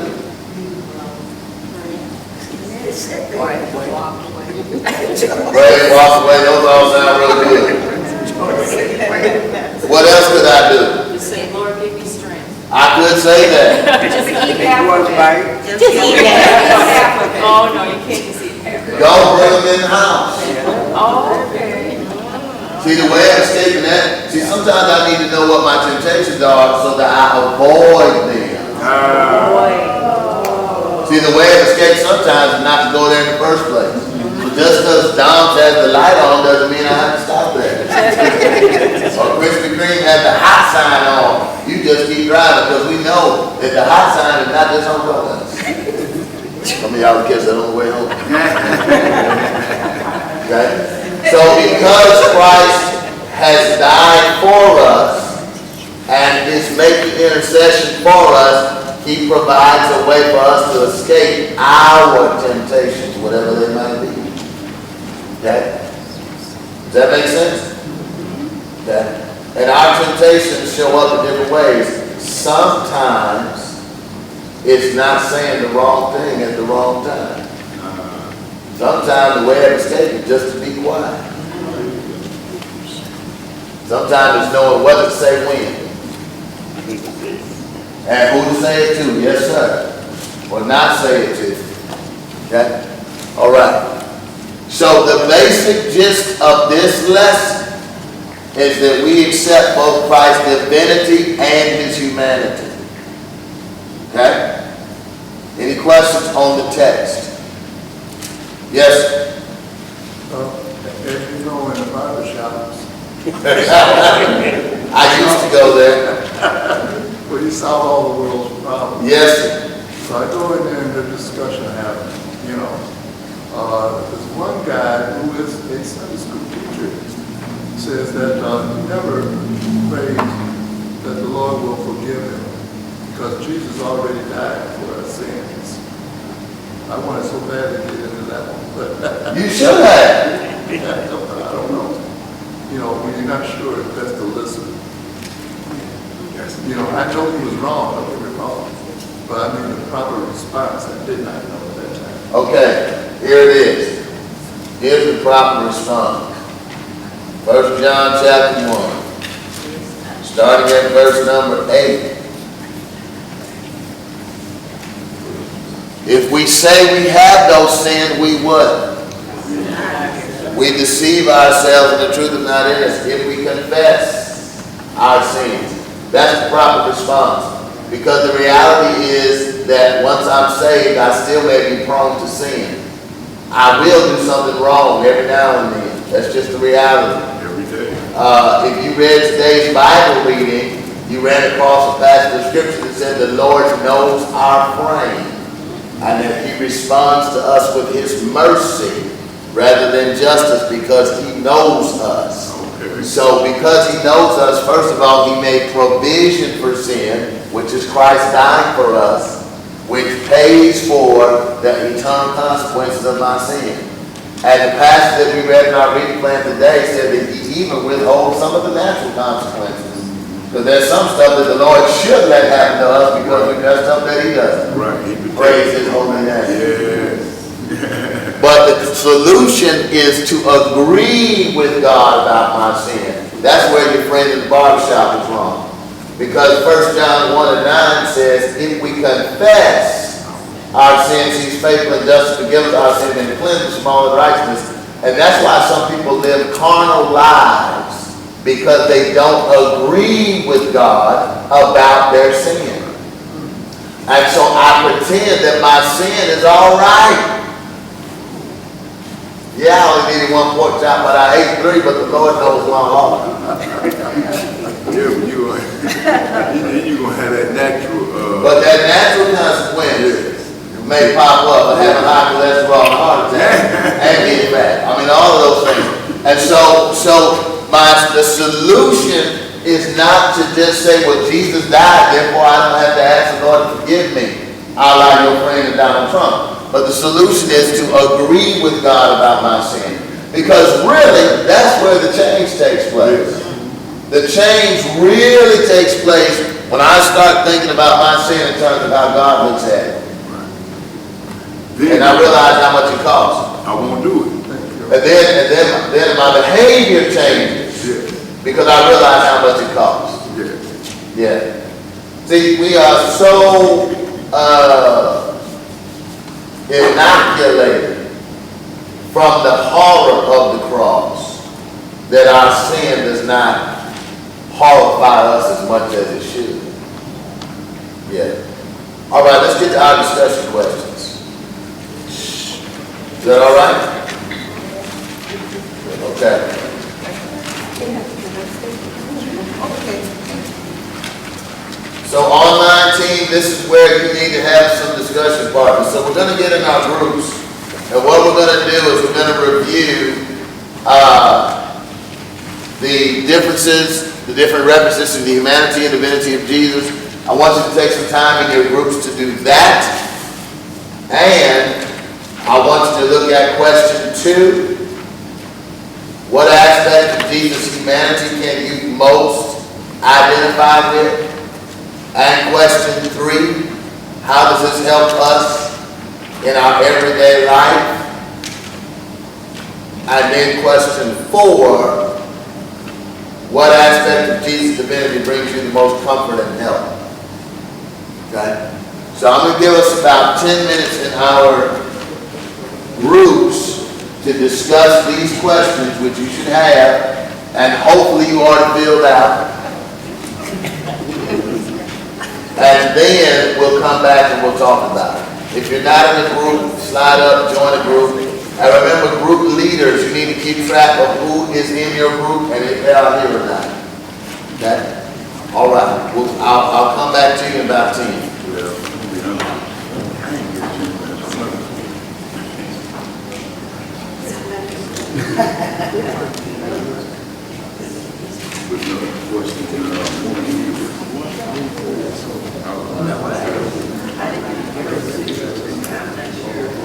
Speaker 1: Pray and walk away. Those all sound real good. What else could I do?
Speaker 2: Just say, Lord, give me strength.
Speaker 1: I could say that.
Speaker 2: Just eat
Speaker 6: Take
Speaker 2: half
Speaker 6: one
Speaker 2: of it.
Speaker 6: bite.
Speaker 2: Just eat half of it. Oh, no, you can't just eat half of it.
Speaker 1: Don't bring them in the house.
Speaker 2: Oh, okay.
Speaker 1: See, the way of escaping that, see, sometimes I need to know what my temptations are so that I avoid them. See, the way of escape sometimes is not to go there in the first place. So just because Dom's has the light on doesn't mean I have to stop there. Or Krispy Kreme has the hot sign on. You just keep driving because we know that the hot sign is not just on donuts. Some of y'all will catch that on the way home. Okay? So because Christ has died for us and is making intercession for us, He provides a way for us to escape our temptations, whatever they might be. Okay? Does that make sense? Okay? And our temptations show up in different ways. Sometimes it's not saying the wrong thing at the wrong time. Sometimes the way of escape is just to be quiet. Sometimes it's knowing what to say when. And who to say it to, yes sir. Or not say it to. Okay? All right. So the basic gist of this lesson is that we accept both Christ's divinity and His humanity. Okay? Any questions on the text? Yes?
Speaker 5: As you know, in the barber shops,
Speaker 1: I used to go there.
Speaker 5: where you solve all the world's problems.
Speaker 1: Yes, sir.
Speaker 5: So I go in there and the discussion happens, you know. There's one guy who is a Sunday school teacher, says that he never prays that the Lord will forgive him because Jesus already died for our sins. I wanted so bad to get into that one, but
Speaker 1: You should have.
Speaker 5: I don't know. You know, when you're not sure, it's best to listen. You know, I know he was wrong, don't get me wrong, but I mean the proper response I did not know at that time.
Speaker 1: Okay, here it is. Here's the proper response. 1 John chapter 1. Starting at verse number 8. If we say we have no sin, we would. We deceive ourselves and the truth is not in us. If we confess our sins. That's the proper response. Because the reality is that once I'm saved, I still may be prone to sin. I will do something wrong every now and then. That's just the reality.
Speaker 4: Every day.
Speaker 1: If you read today's Bible reading, you ran across a passage of scripture that said the Lord knows our frame. And that He responds to us with His mercy rather than justice because He knows us.
Speaker 4: Okay.
Speaker 1: So because He knows us, first of all, He made provision for sin, which is Christ dying for us, which pays for the eternal consequences of my sin. And the passage that we read in our reading plan today said that He even withholds some of the natural consequences. Because there's some stuff that the Lord should let happen to us because we does stuff that He doesn't.
Speaker 4: Right.
Speaker 1: Praise His holy name.
Speaker 4: Yes.
Speaker 1: But the solution is to agree with God about my sin. That's where your friend in the barbershop is wrong. Because 1 John 1:9 says, if we confess our sins, He's faithful and just to forgive us our sins and cleanse us from all unrighteousness. And that's why some people live carnal lives, because they don't agree with God about their sin. And so I pretend that my sin is all right. Yeah, I only needed one pork chop, but I ate 3, but the Lord knows my heart.
Speaker 4: Yeah, but you're gonna have that natural,
Speaker 1: But that natural consequence may pop up of having high cholesterol and heart attack and getting fat. I mean, all of those things. And the solution is not to just say, well, Jesus died, therefore I don't have to ask the Lord to forgive me, a la your friend Donald Trump. But the solution is to agree with God about my sin. Because really, that's where the change takes place. The change really takes place when I start thinking about my sin in terms of how God looks at it. And I realize how much it costs.
Speaker 4: I won't do it.
Speaker 1: And then my behavior changes. Because I realize how much it costs. Yeah. See, we are so inoculated from the horror of the cross that our sin does not horrify us as much as it should. Yeah. All right, let's get to our discussion questions. Is that all right? Okay. So on 19, this is where you need to have some discussion partners. So we're going to get in our groups, and what we're going to do is we're going to review the differences, the different references to the humanity and divinity of Jesus. I want you to take some time in your groups to do that, and I want you to look at question 2. What aspect of Jesus' humanity can you most identify with? And question 3, how does this help us in our everyday life? And then question 4, what aspect of Jesus' divinity brings you the most comfort and help? Okay? So I'm going to give us about 10 minutes in our groups to discuss these questions, which you should have, and hopefully you already filled out. And then we'll come back and we'll talk about it. If you're not in the group, slide up, join a group. And remember, group leaders, you need to keep track of who is in your group and if they are here or not. Okay? All right. I'll come back to you in about 10.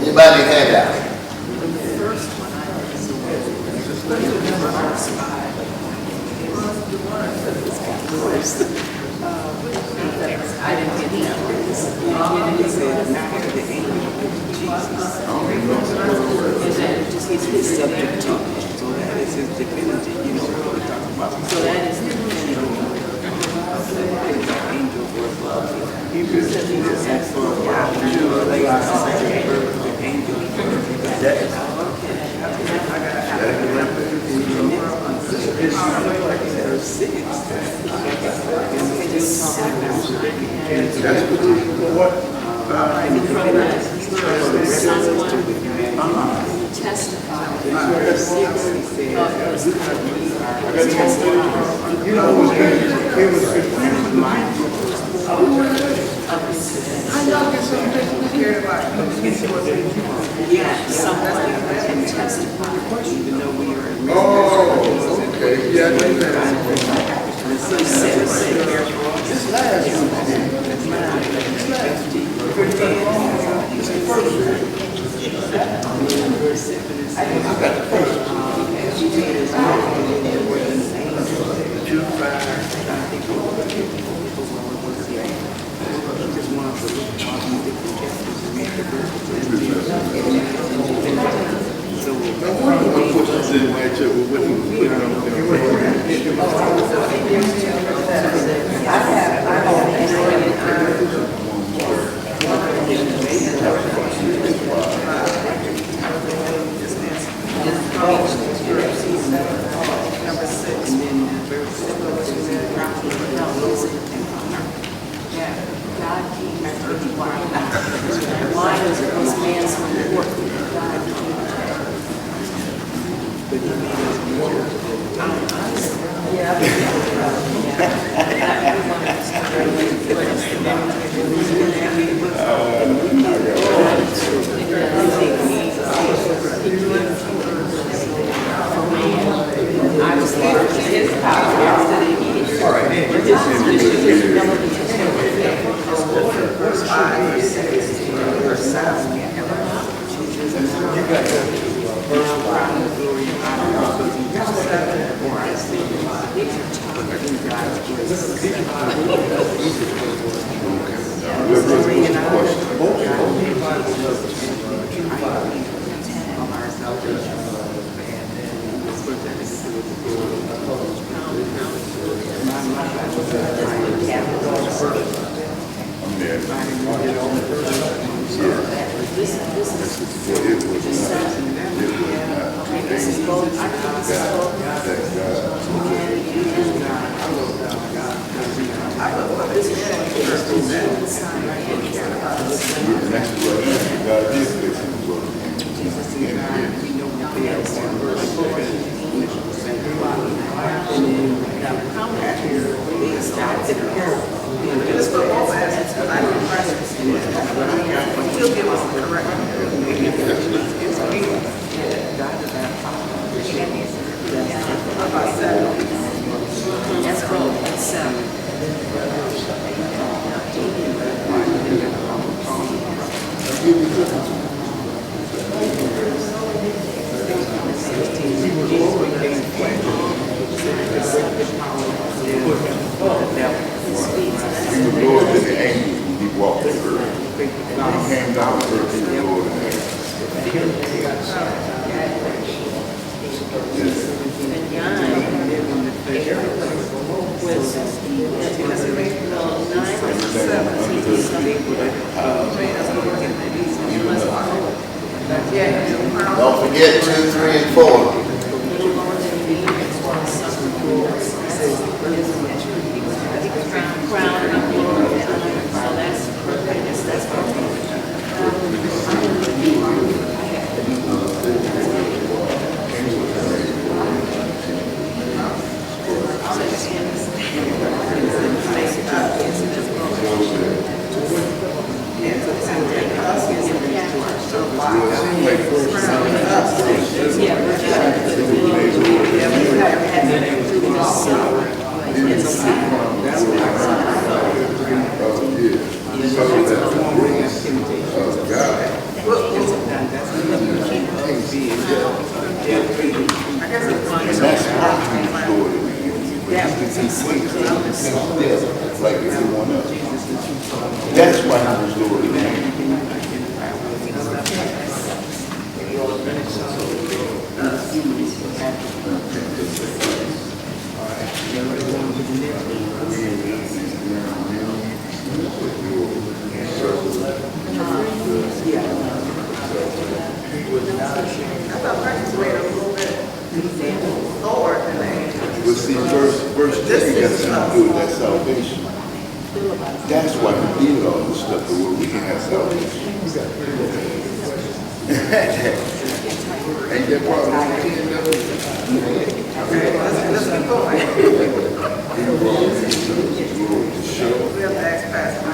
Speaker 1: Anybody need handout?
Speaker 6: I didn't get that. He said, not the angel of Jesus. It's his subject to. So that is his divinity, you know what we're talking about. So that is the divinity of the angel of love. Hebrews says he was sent for a while to lay the angel. Yeah, someone can testify, even though we are in.
Speaker 5: Oh, okay, yeah, I knew that.
Speaker 6: So he said, why does this man so important? Yeah.
Speaker 2: I was there to his power yesterday.
Speaker 1: Don't forget 2, 3, and 4.
Speaker 4: Like everyone else. That's why I was doing it. Well, see, verse 3 has to do with that salvation. That's why he did all this stuff, the way we can have salvation. Ain't that part of the kingdom? Okay, let's keep going. He brought us to show we have to ask Pastor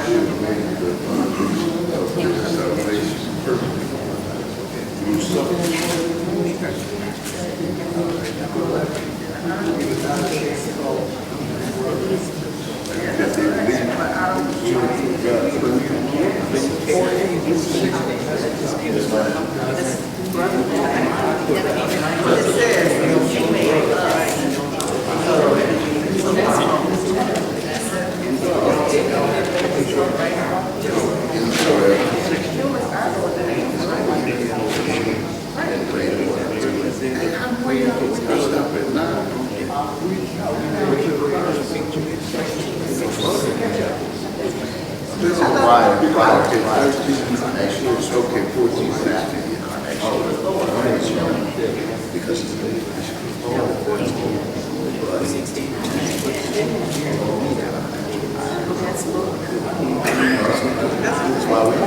Speaker 4: salvation perfect through suffering. That they believe in Okay, 14 because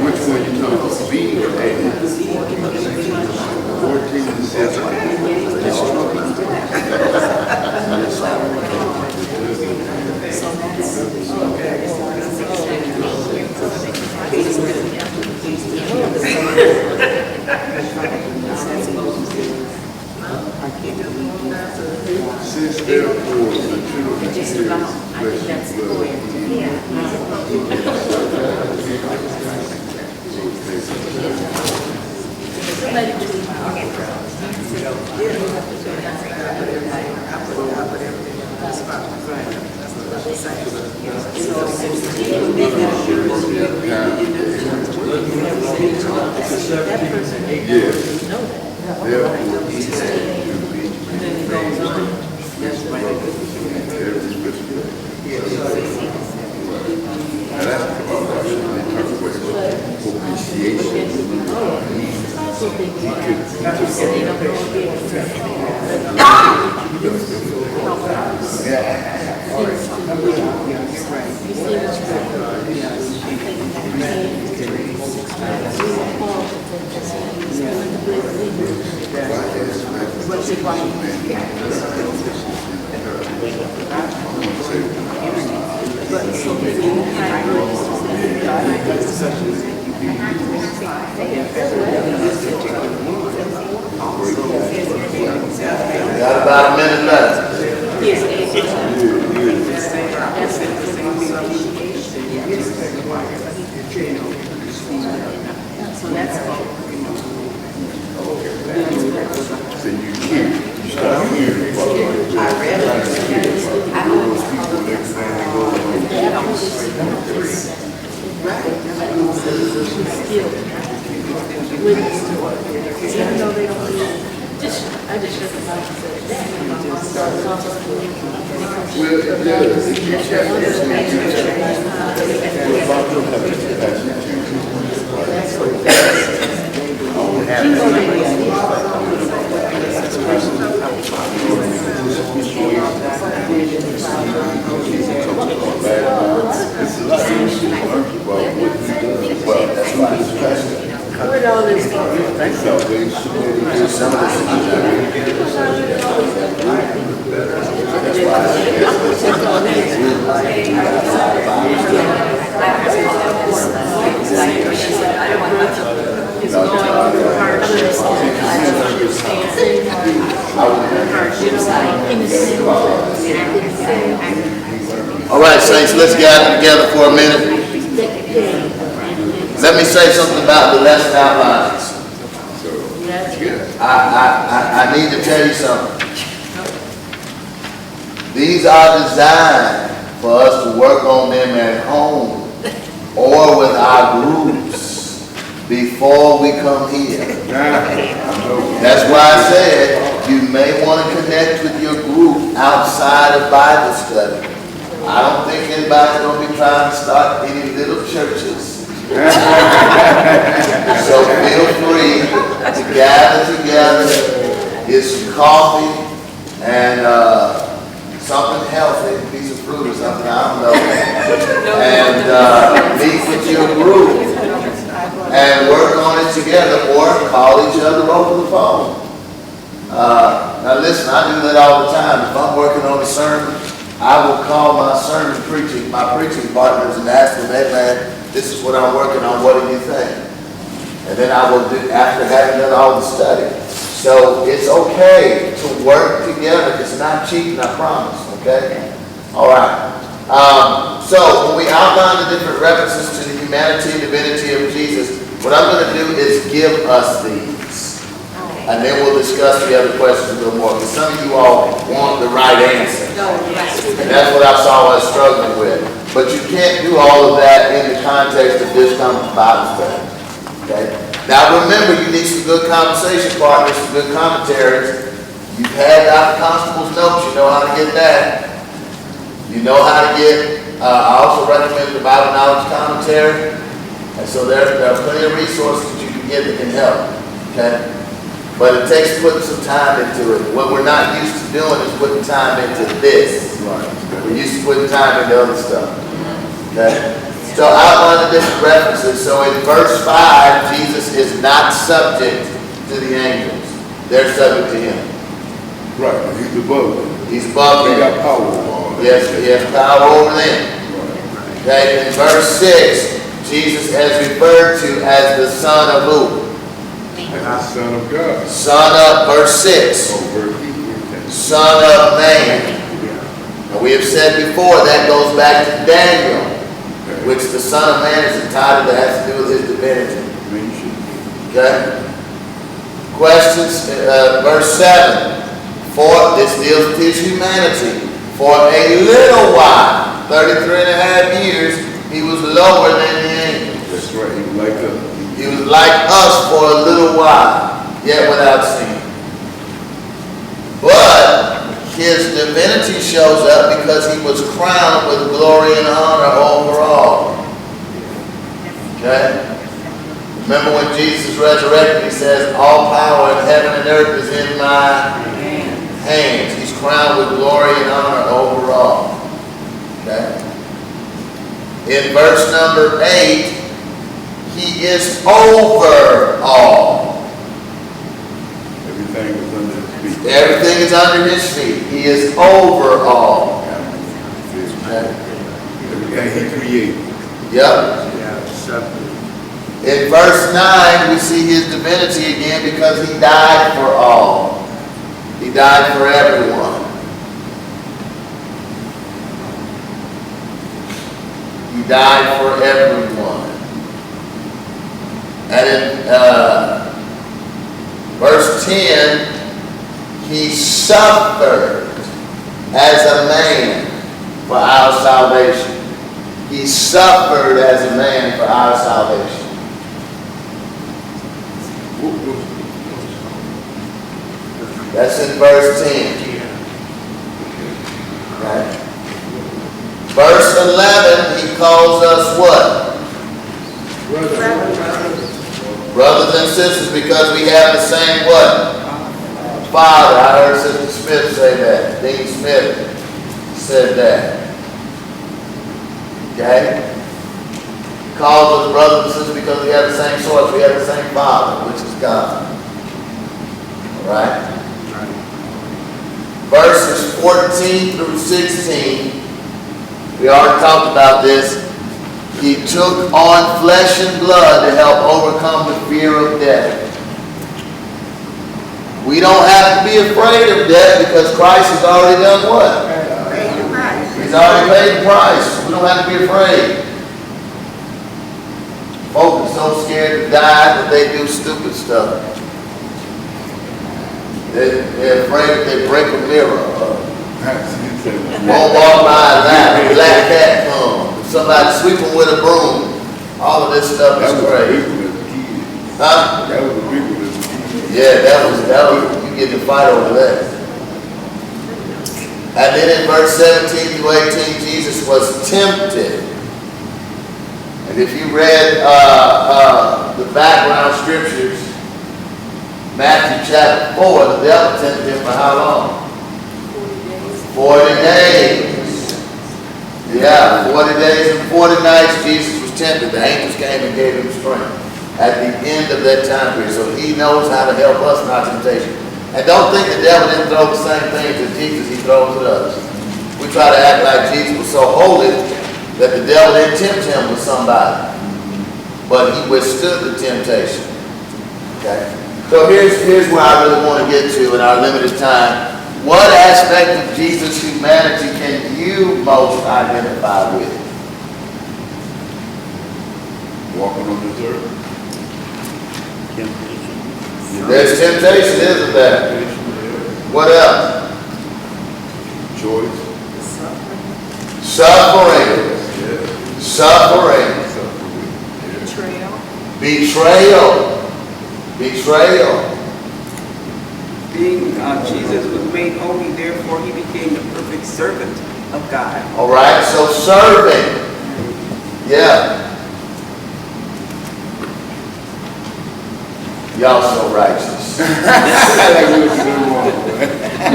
Speaker 4: which one you talking about? B or A? 14 and 7.
Speaker 6: I can't believe this.
Speaker 5: Since therefore the children
Speaker 6: It's just about, I think that's the point.
Speaker 1: Got about a minute left.
Speaker 6: So that's all.
Speaker 5: So you hear, you start hearing.
Speaker 6: I read it. I
Speaker 5: Those people next time they go on.
Speaker 2: Even though they don't do, I just shut the mouth and said,
Speaker 5: Well, it does. It keeps happening. What about them having compassion too? It's a lot of issues to argue about what he does. Well, that's why it's passionate.
Speaker 2: where'd all this go?
Speaker 5: Salvation.
Speaker 1: Some of this All right, Saints, let's gather together for a minute. Let me say something about the lesson outlines. I need to tell you something. These are designed for us to work on them at home or with our groups before we come here. That's why I said you may want to connect with your group outside of Bible study. I don't think anybody's going to be trying to start any little churches. So feel free to gather together, get some coffee and something healthy, a piece of fruit or something, I don't know, and meet with your group and work on it together or call each other over the phone. Now listen, I do that all the time. If I'm working on a sermon, I will call my my preaching partners and ask them, hey man, this is what I'm working on, what do you think? And then I will do, after having done all the study. So it's okay to work together. It's not cheating, I promise, okay? All right. So when we outline the different references to the humanity and divinity of Jesus, what I'm going to do is give us these. And then we'll discuss the other questions a little more. Because some of you all want the right answer. And that's what I saw us struggling with. But you can't do all of that in the context of this Bible study. Okay? Now remember, you need some good conversation partners, some good commentaries. You've had Dr. Constable's notes. You know how to get that. You know how to get, I also recommend the Bible Knowledge Commentary. And so there are plenty of resources that you can get that can help. Okay? But it takes putting some time into it. What we're not used to doing is putting time into this. We're used to putting time into other stuff. Okay? So outline the different references. So in verse 5, Jesus is not subject to the angels. They're subject to him.
Speaker 5: Right, he's above them.
Speaker 1: He's above them.
Speaker 5: He got power over them.
Speaker 1: Yes, he has power over them. Okay, in verse 6, Jesus is referred to as the Son of who?
Speaker 7: Son of God.
Speaker 1: Son of, verse 6, Son of Man. And we have said before, that goes back to Daniel, which the Son of Man is a title that has to do with his divinity. Okay? Questions, verse 7. For, this deals with his humanity. For a little while, 33 and a half years, he was lower than the angels.
Speaker 7: That's right, he was like us.
Speaker 1: He was like us for a little while, yet without sin. But his divinity shows up because he was crowned with glory and honor over all. Okay? Remember when Jesus resurrected, he says, all power in heaven and earth is in my hands. He's crowned with glory and honor over all. Okay? In verse number 8, he is over all.
Speaker 7: Everything is under his feet.
Speaker 1: Everything is under his feet. He is over all. Okay?
Speaker 7: Everything he created.
Speaker 1: Yep. In verse 9, we see his divinity again because he died for all. He died for everyone. He died for everyone. And in verse 10, he suffered as a man for our salvation. He suffered as a man for our salvation. That's in verse 10. Okay. Verse 11, he calls us what? Brothers and sisters, because we have the same what? Father. I heard Sister Smith say that. Dean Smith said that. Okay? He calls us brothers and sisters because we have the same source. We have the same Father, which is God. All right? Verses 14 through 16, we already talked about this. He took on flesh and blood to help overcome the fear of death. We don't have to be afraid of death because Christ has already done what? He's already paid the price. We don't have to be afraid. Folks are so scared to die that they do stupid stuff. They're afraid if they break a mirror. Won't walk by a lamp. A black cat comes. Somebody sweeping with a broom. All of this stuff is crazy. Huh?
Speaker 7: That was the people that was
Speaker 1: Yeah, that was, you get to fight over that. And then in verse 17 through 18, Jesus was tempted. And if you read the background scriptures, Matthew chapter 4, the devil tempted him for how long? 40 days. Yeah, 40 days and 40 nights Jesus was tempted. The angels came and gave him strength at the end of that time period. So he knows how to help us in our temptation. And don't think the devil didn't throw the same things at Jesus he throws at us. We try to act like Jesus was so holy that the devil didn't tempt him with somebody. But he withstood the temptation. Okay? So here's where I really want to get to in our limited time. What aspect of Jesus' humanity can you most identify with?
Speaker 7: walking on this earth.
Speaker 1: There's temptation, isn't there? What else?
Speaker 7: Choice.
Speaker 1: Suffering. Suffering. Betrayal. Betrayal.
Speaker 6: Being Jesus was made holy, therefore he became the perfect servant of God.
Speaker 1: All right, so serving. Yeah. Y'all so righteous. You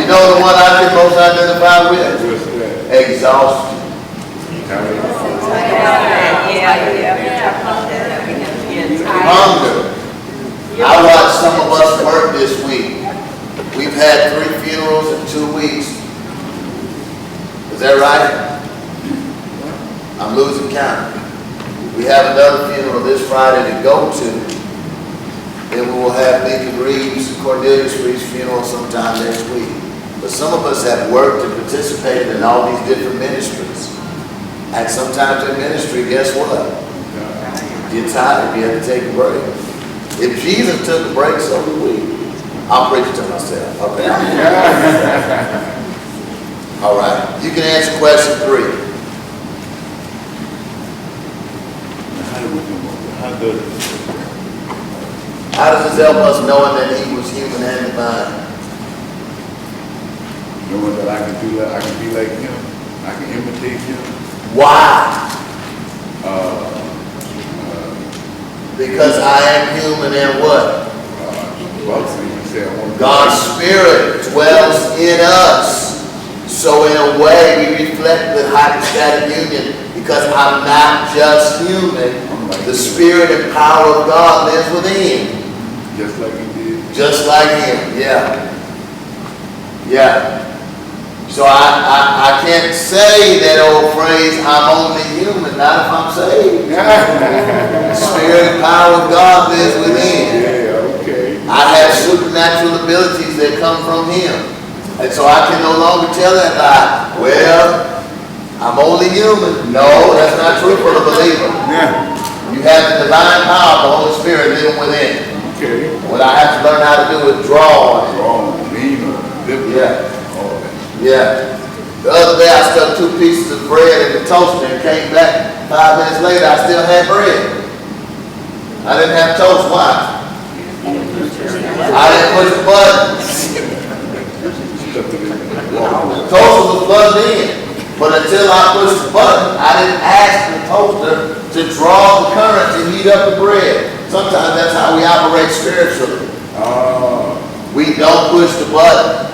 Speaker 1: know the one I can most identify with? Exhaustion. Hunger. I watched some of us work this week. We've had 3 funerals in 2 weeks. Is that right? I'm losing count. We have another funeral this Friday to go to. Then we will have Deacon Reeves and Cornelius Reeves' funeral sometime next week. But some of us have worked and participated in all these different ministries. And sometimes in ministry, guess what? You're tired, you have to take a break. If Jesus took a break, so do we. I'll preach it to myself, okay? All right, you can answer question 3. How does this help us knowing that he was human and divine?
Speaker 7: Knowing that I can do that, I can be like him, I can imitate him.
Speaker 1: Why? Because I am human and what? God's Spirit dwells in us. So in a way, we reflect the hypostatic union because I'm not just human. The Spirit and power of God lives within.
Speaker 7: Just like he did.
Speaker 1: Just like him, yeah. Yeah. So I can't say that old phrase, I'm only human, not if I'm saved. The Spirit and power of God lives within.
Speaker 7: Yeah, okay.
Speaker 1: I have supernatural abilities that come from him. And so I can no longer tell that lie. Well, I'm only human. No, that's not true for the believer.
Speaker 7: Yeah.
Speaker 1: You have the divine power of the Holy Spirit living within.
Speaker 7: Okay.
Speaker 1: What I have to learn how to do is draw on it.
Speaker 7: Wrong, lean on, live.
Speaker 1: Yeah.
Speaker 7: All that.
Speaker 1: Yeah. The other day I stuck 2 pieces of bread in the toaster and came back 5 minutes later, I still had bread. I didn't have toast. Why? I didn't push the button. The toaster was plugged in. But until I pushed the button, I didn't ask the toaster to draw the current to heat up the bread. Sometimes that's how we operate spiritually. We don't push the button,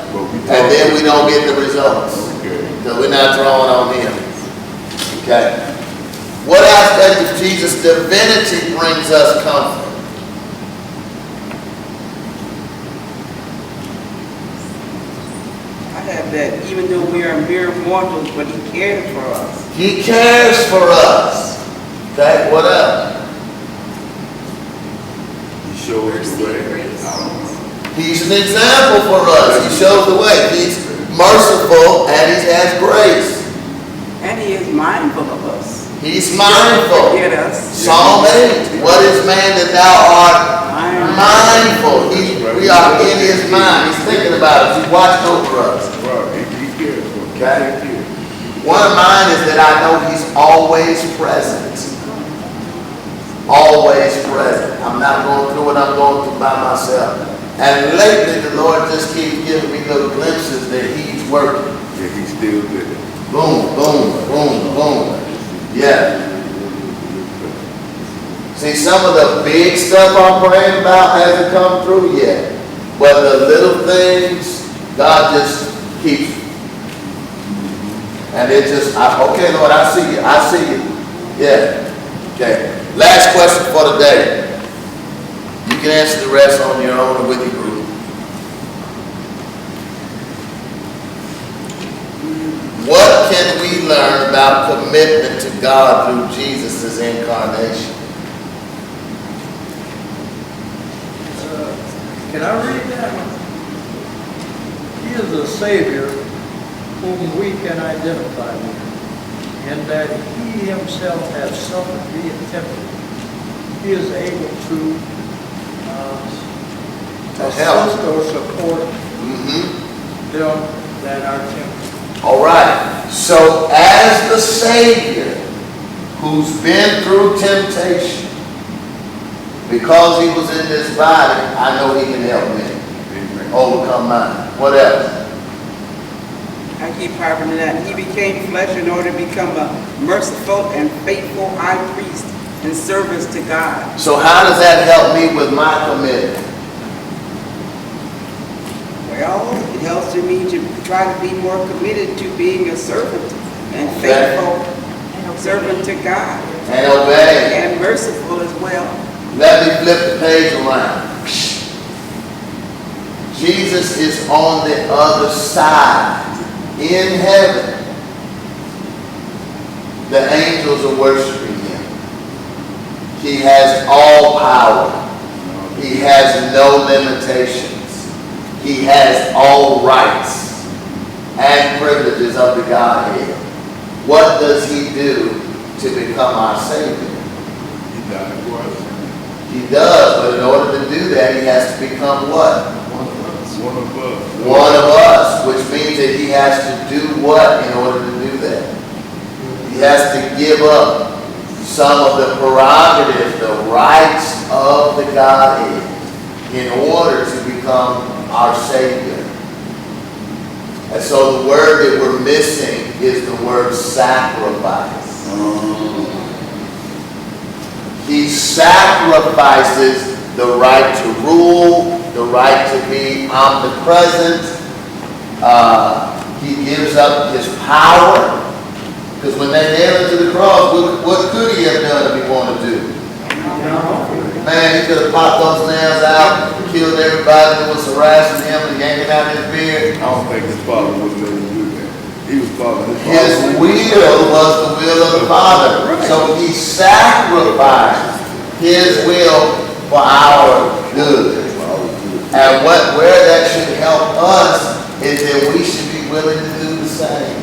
Speaker 1: and then we don't get the results. Because we're not drawing on him. Okay. What aspect of Jesus' divinity brings us comfort?
Speaker 6: I have that even though we are mere mortals, but he cared for us.
Speaker 1: He cares for us. Okay, what else?
Speaker 7: He shows the way.
Speaker 1: He's an example for us. He shows the way. He's merciful and he has grace.
Speaker 6: And he is mindful of us.
Speaker 1: He's mindful.
Speaker 6: Forget us.
Speaker 1: Psalm 8. What is man that thou art mindful? We are in his mind. He's thinking about us. He's watching over us.
Speaker 7: He cares for us.
Speaker 1: Okay. One of mine is that I know he's always present. Always present. I'm not going through what I'm going through by myself. And lately the Lord just keeps giving me little glimpses that he's working.
Speaker 7: Yeah, he's still there.
Speaker 1: Boom, boom, boom, boom. Yeah. See, some of the big stuff I'm praying about hasn't come through yet. But the little things, God just keeps. And it just, okay, Lord, I see you. I see you. Yeah. Okay. Last question for the day. You can answer the rest on your own or with your group. What can we learn about commitment to God through Jesus' incarnation?
Speaker 4: Can I read that one? He is a Savior whom we can identify with, in that he himself has suffered being tempted. He is able to assist or support them that are tempted.
Speaker 1: All right. So as the Savior who's been through temptation, because he was in this body, I know he can help me overcome mine. What else?
Speaker 6: I keep harping on that. He became flesh in order to become a merciful and faithful high priest in service to God.
Speaker 1: So how does that help me with my commitment?
Speaker 6: Well, it helps me to try to be more committed to being a servant and faithful servant to God.
Speaker 1: And obey.
Speaker 6: And merciful as well.
Speaker 1: Let me flip the page around. Jesus is on the other side. In heaven. The angels are worshiping him. He has all power. He has no limitations. He has all rights and privileges of the Godhead. What does he do to become our Savior?
Speaker 7: He died for us.
Speaker 1: He does, but in order to do that, he has to become what?
Speaker 7: One of us.
Speaker 1: One of us, which means that he has to do what in order to do that? He has to give up some of the prerogatives, the rights of the Godhead in order to become our Savior. And so the word that we're missing is the word sacrifice. He sacrifices the right to rule, the right to be omnipresent. He gives up his power. Because when they nailed him to the cross, what could he have done if he wanted to? Man, he could have popped those nails out, killed everybody that was harassing him and yanking out his beard.
Speaker 7: I don't think his father would let him do that. He was following
Speaker 1: His will was the will of the Father. So he sacrificed his will for our good. And where that should help us is that we should be willing to do the same.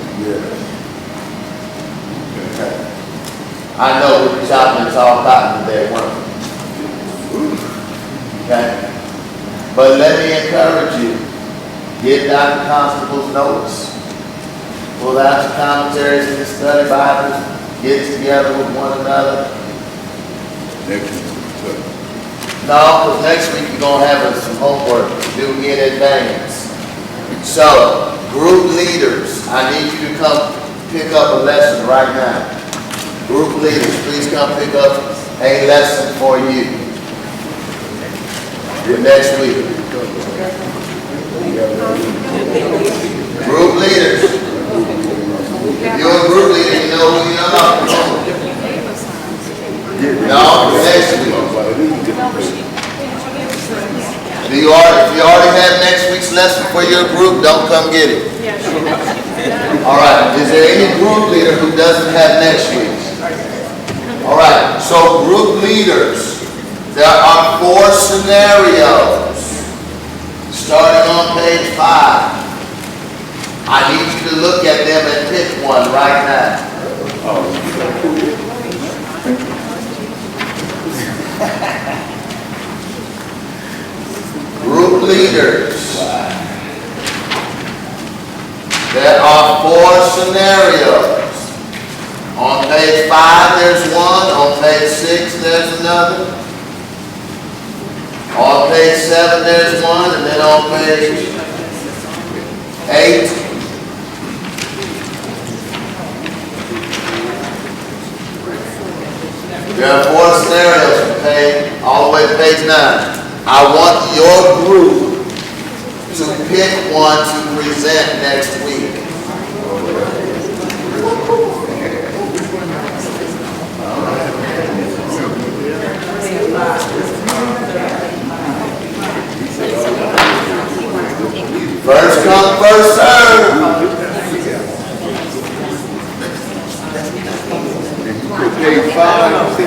Speaker 1: I know we're chopping and all cotton today, weren't we? Okay? But let me encourage you. Get Dr. Constable's notes. Pull out your commentaries and your study Bibles. Get together with one another.
Speaker 7: next week.
Speaker 1: No, because next week you're going to have some homework to do in advance. So, group leaders, I need you to come pick up a lesson right now. Group leaders, please come pick up a lesson for you for next week. Group leaders. If you're a group leader, you know who you are. No, next week. If you already have next week's lesson for your group, don't come get it. All right. Is there any group leader who doesn't have next week? All right. So group leaders, there are 4 scenarios. Starting on page 5. I need you to look at them and pick one right now. Group leaders. There are 4 scenarios. On page 5 there's one, on page 6 there's another. On page 7 there's one, and then on page 8. There are 4 scenarios from page all the way to page 9. I want your group to pick one to present next week. First come, first serve.
Speaker 7: Page 5.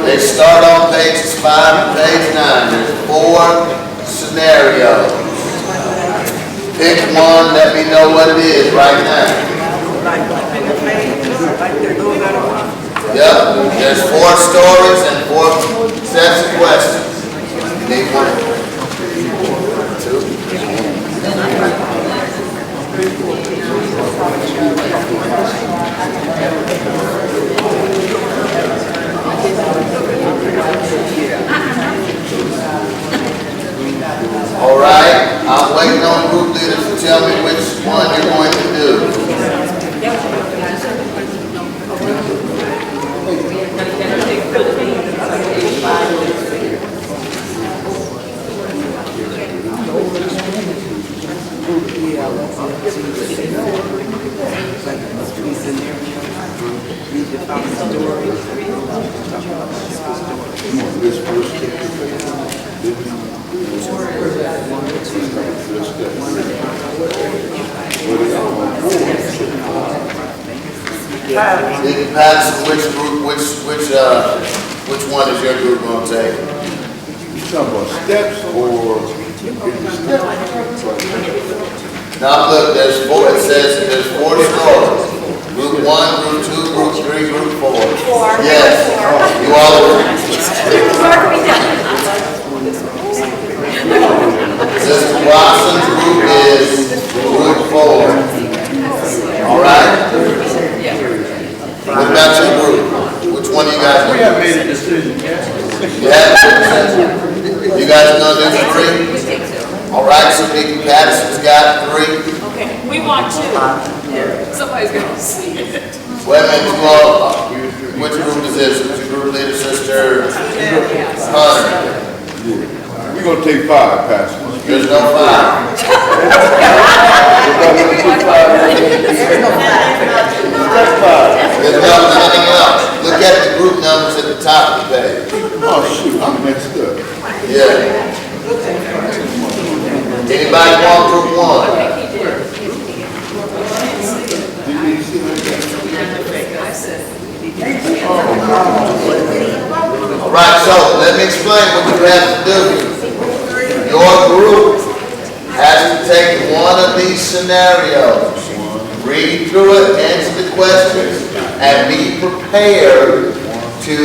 Speaker 1: They start on pages 5 and page 9. There's 4 scenarios. Pick one, let me know what it is right now. Yep, there's 4 stories and 4 sets of questions. You need one? 2? All right, I'm waiting on group leaders to tell me which one you're going to do. Patterson, which one is your group going to take?
Speaker 7: talking about steps or?
Speaker 1: Now look, there's four, it says there's 4 stories. Group 1, Group 2, Group 3, Group 4. Yes, you all agree. Sister Watson's group is Group 4. All right? What about your group? Which one of you guys?
Speaker 4: We have made a decision, yes.
Speaker 1: Yeah? You guys gonna do 3? All right, so Deacon Patterson's got 3.
Speaker 8: Okay, we want 2. Somebody's gonna see it.
Speaker 1: Wait a minute, you all, which group is this? Who's your group leader, Sister Hunter?
Speaker 7: We're gonna take 5, Pastor.
Speaker 1: There's no 5. There's nothing else. Look at the group numbers at the top of the page.
Speaker 7: Oh, shoot, I'm messed up.
Speaker 1: Yeah. Anybody want Group 1? All right, so let me explain what you have to do. Your group has to take one of these scenarios, read through it, answer the questions, and be prepared to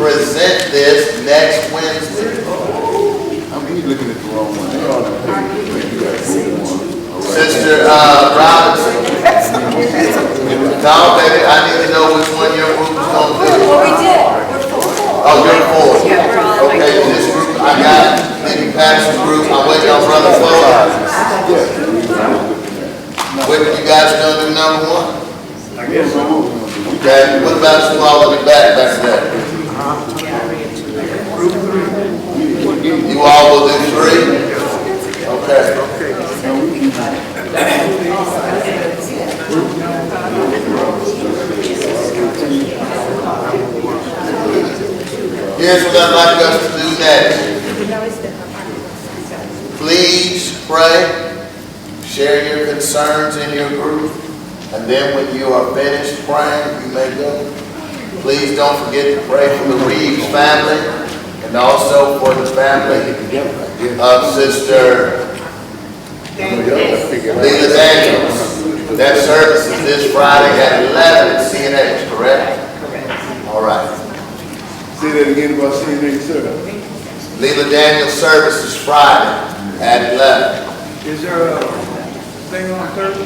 Speaker 1: present this next Wednesday.
Speaker 7: I'm looking at the wrong one. They all the paper. You got one.
Speaker 1: Sister Robinson. No, baby, I need to know which one your group is going to do.
Speaker 8: Well, we did. We're 4.
Speaker 1: Oh, you're 4.
Speaker 8: Yeah, we're all like.
Speaker 1: Okay, this group, I got Deacon Patterson's group, I'm waiting on Brother Flo. What you guys gonna do number 1?
Speaker 7: I guess so.
Speaker 1: Okay, what about you all in the back there? You all will do 3? Okay. Here's what I'd like us to do next. Please pray, share your concerns in your group, and then when you are finished praying, you may go. Please don't forget to pray for the Reeves family and also for the family of Sister Leela Daniels. That service is this Friday at 11 at CNH, correct? Correct. All right.
Speaker 7: Say that again about CNA service.
Speaker 1: Leela Daniels service is Friday at 11.
Speaker 4: Is there a thing on Thursday?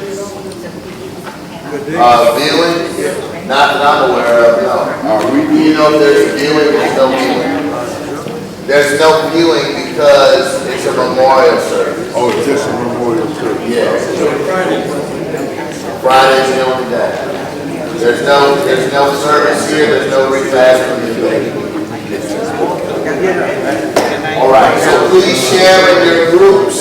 Speaker 1: Viewing? Not that I'm aware of, no. You know if there's a viewing, there's no viewing. There's no viewing because it's a memorial service.
Speaker 7: Oh, it's just a memorial service.
Speaker 1: Yes. Friday's the only day. There's no service here, there's no repast from the day. All right, so please share in your groups,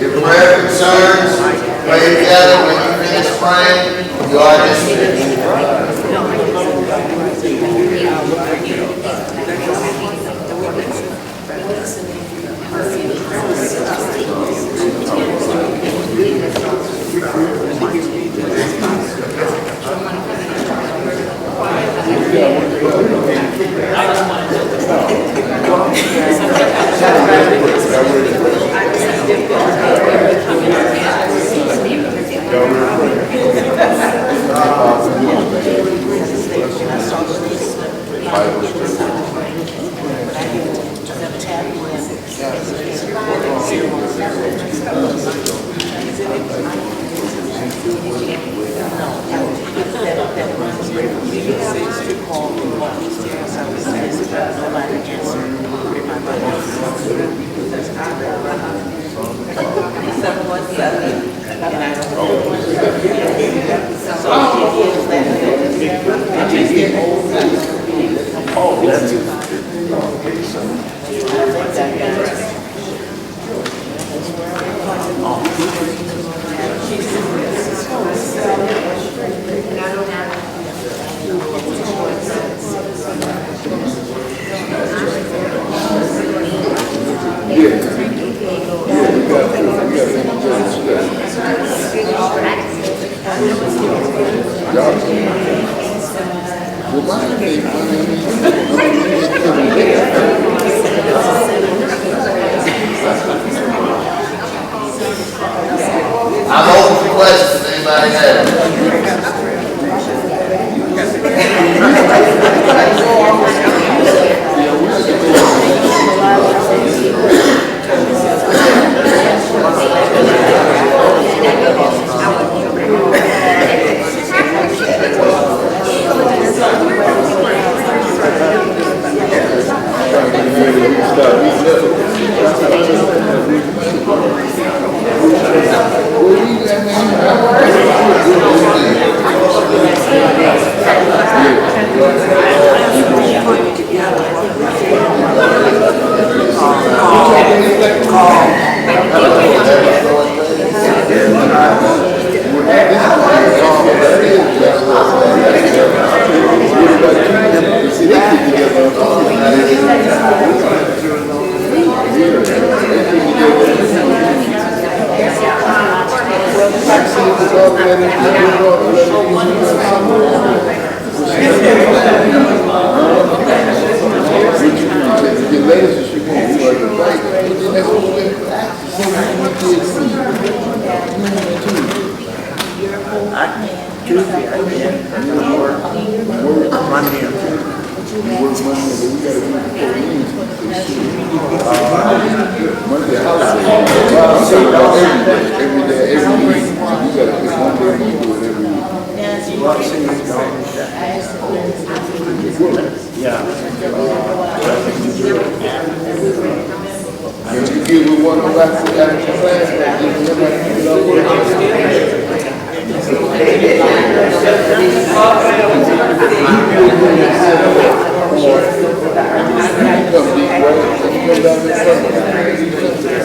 Speaker 1: your prayer concerns, pray together. When you finish praying, you are dismissed.
Speaker 7: Yeah, we got
Speaker 1: I'm open for questions, anybody have it?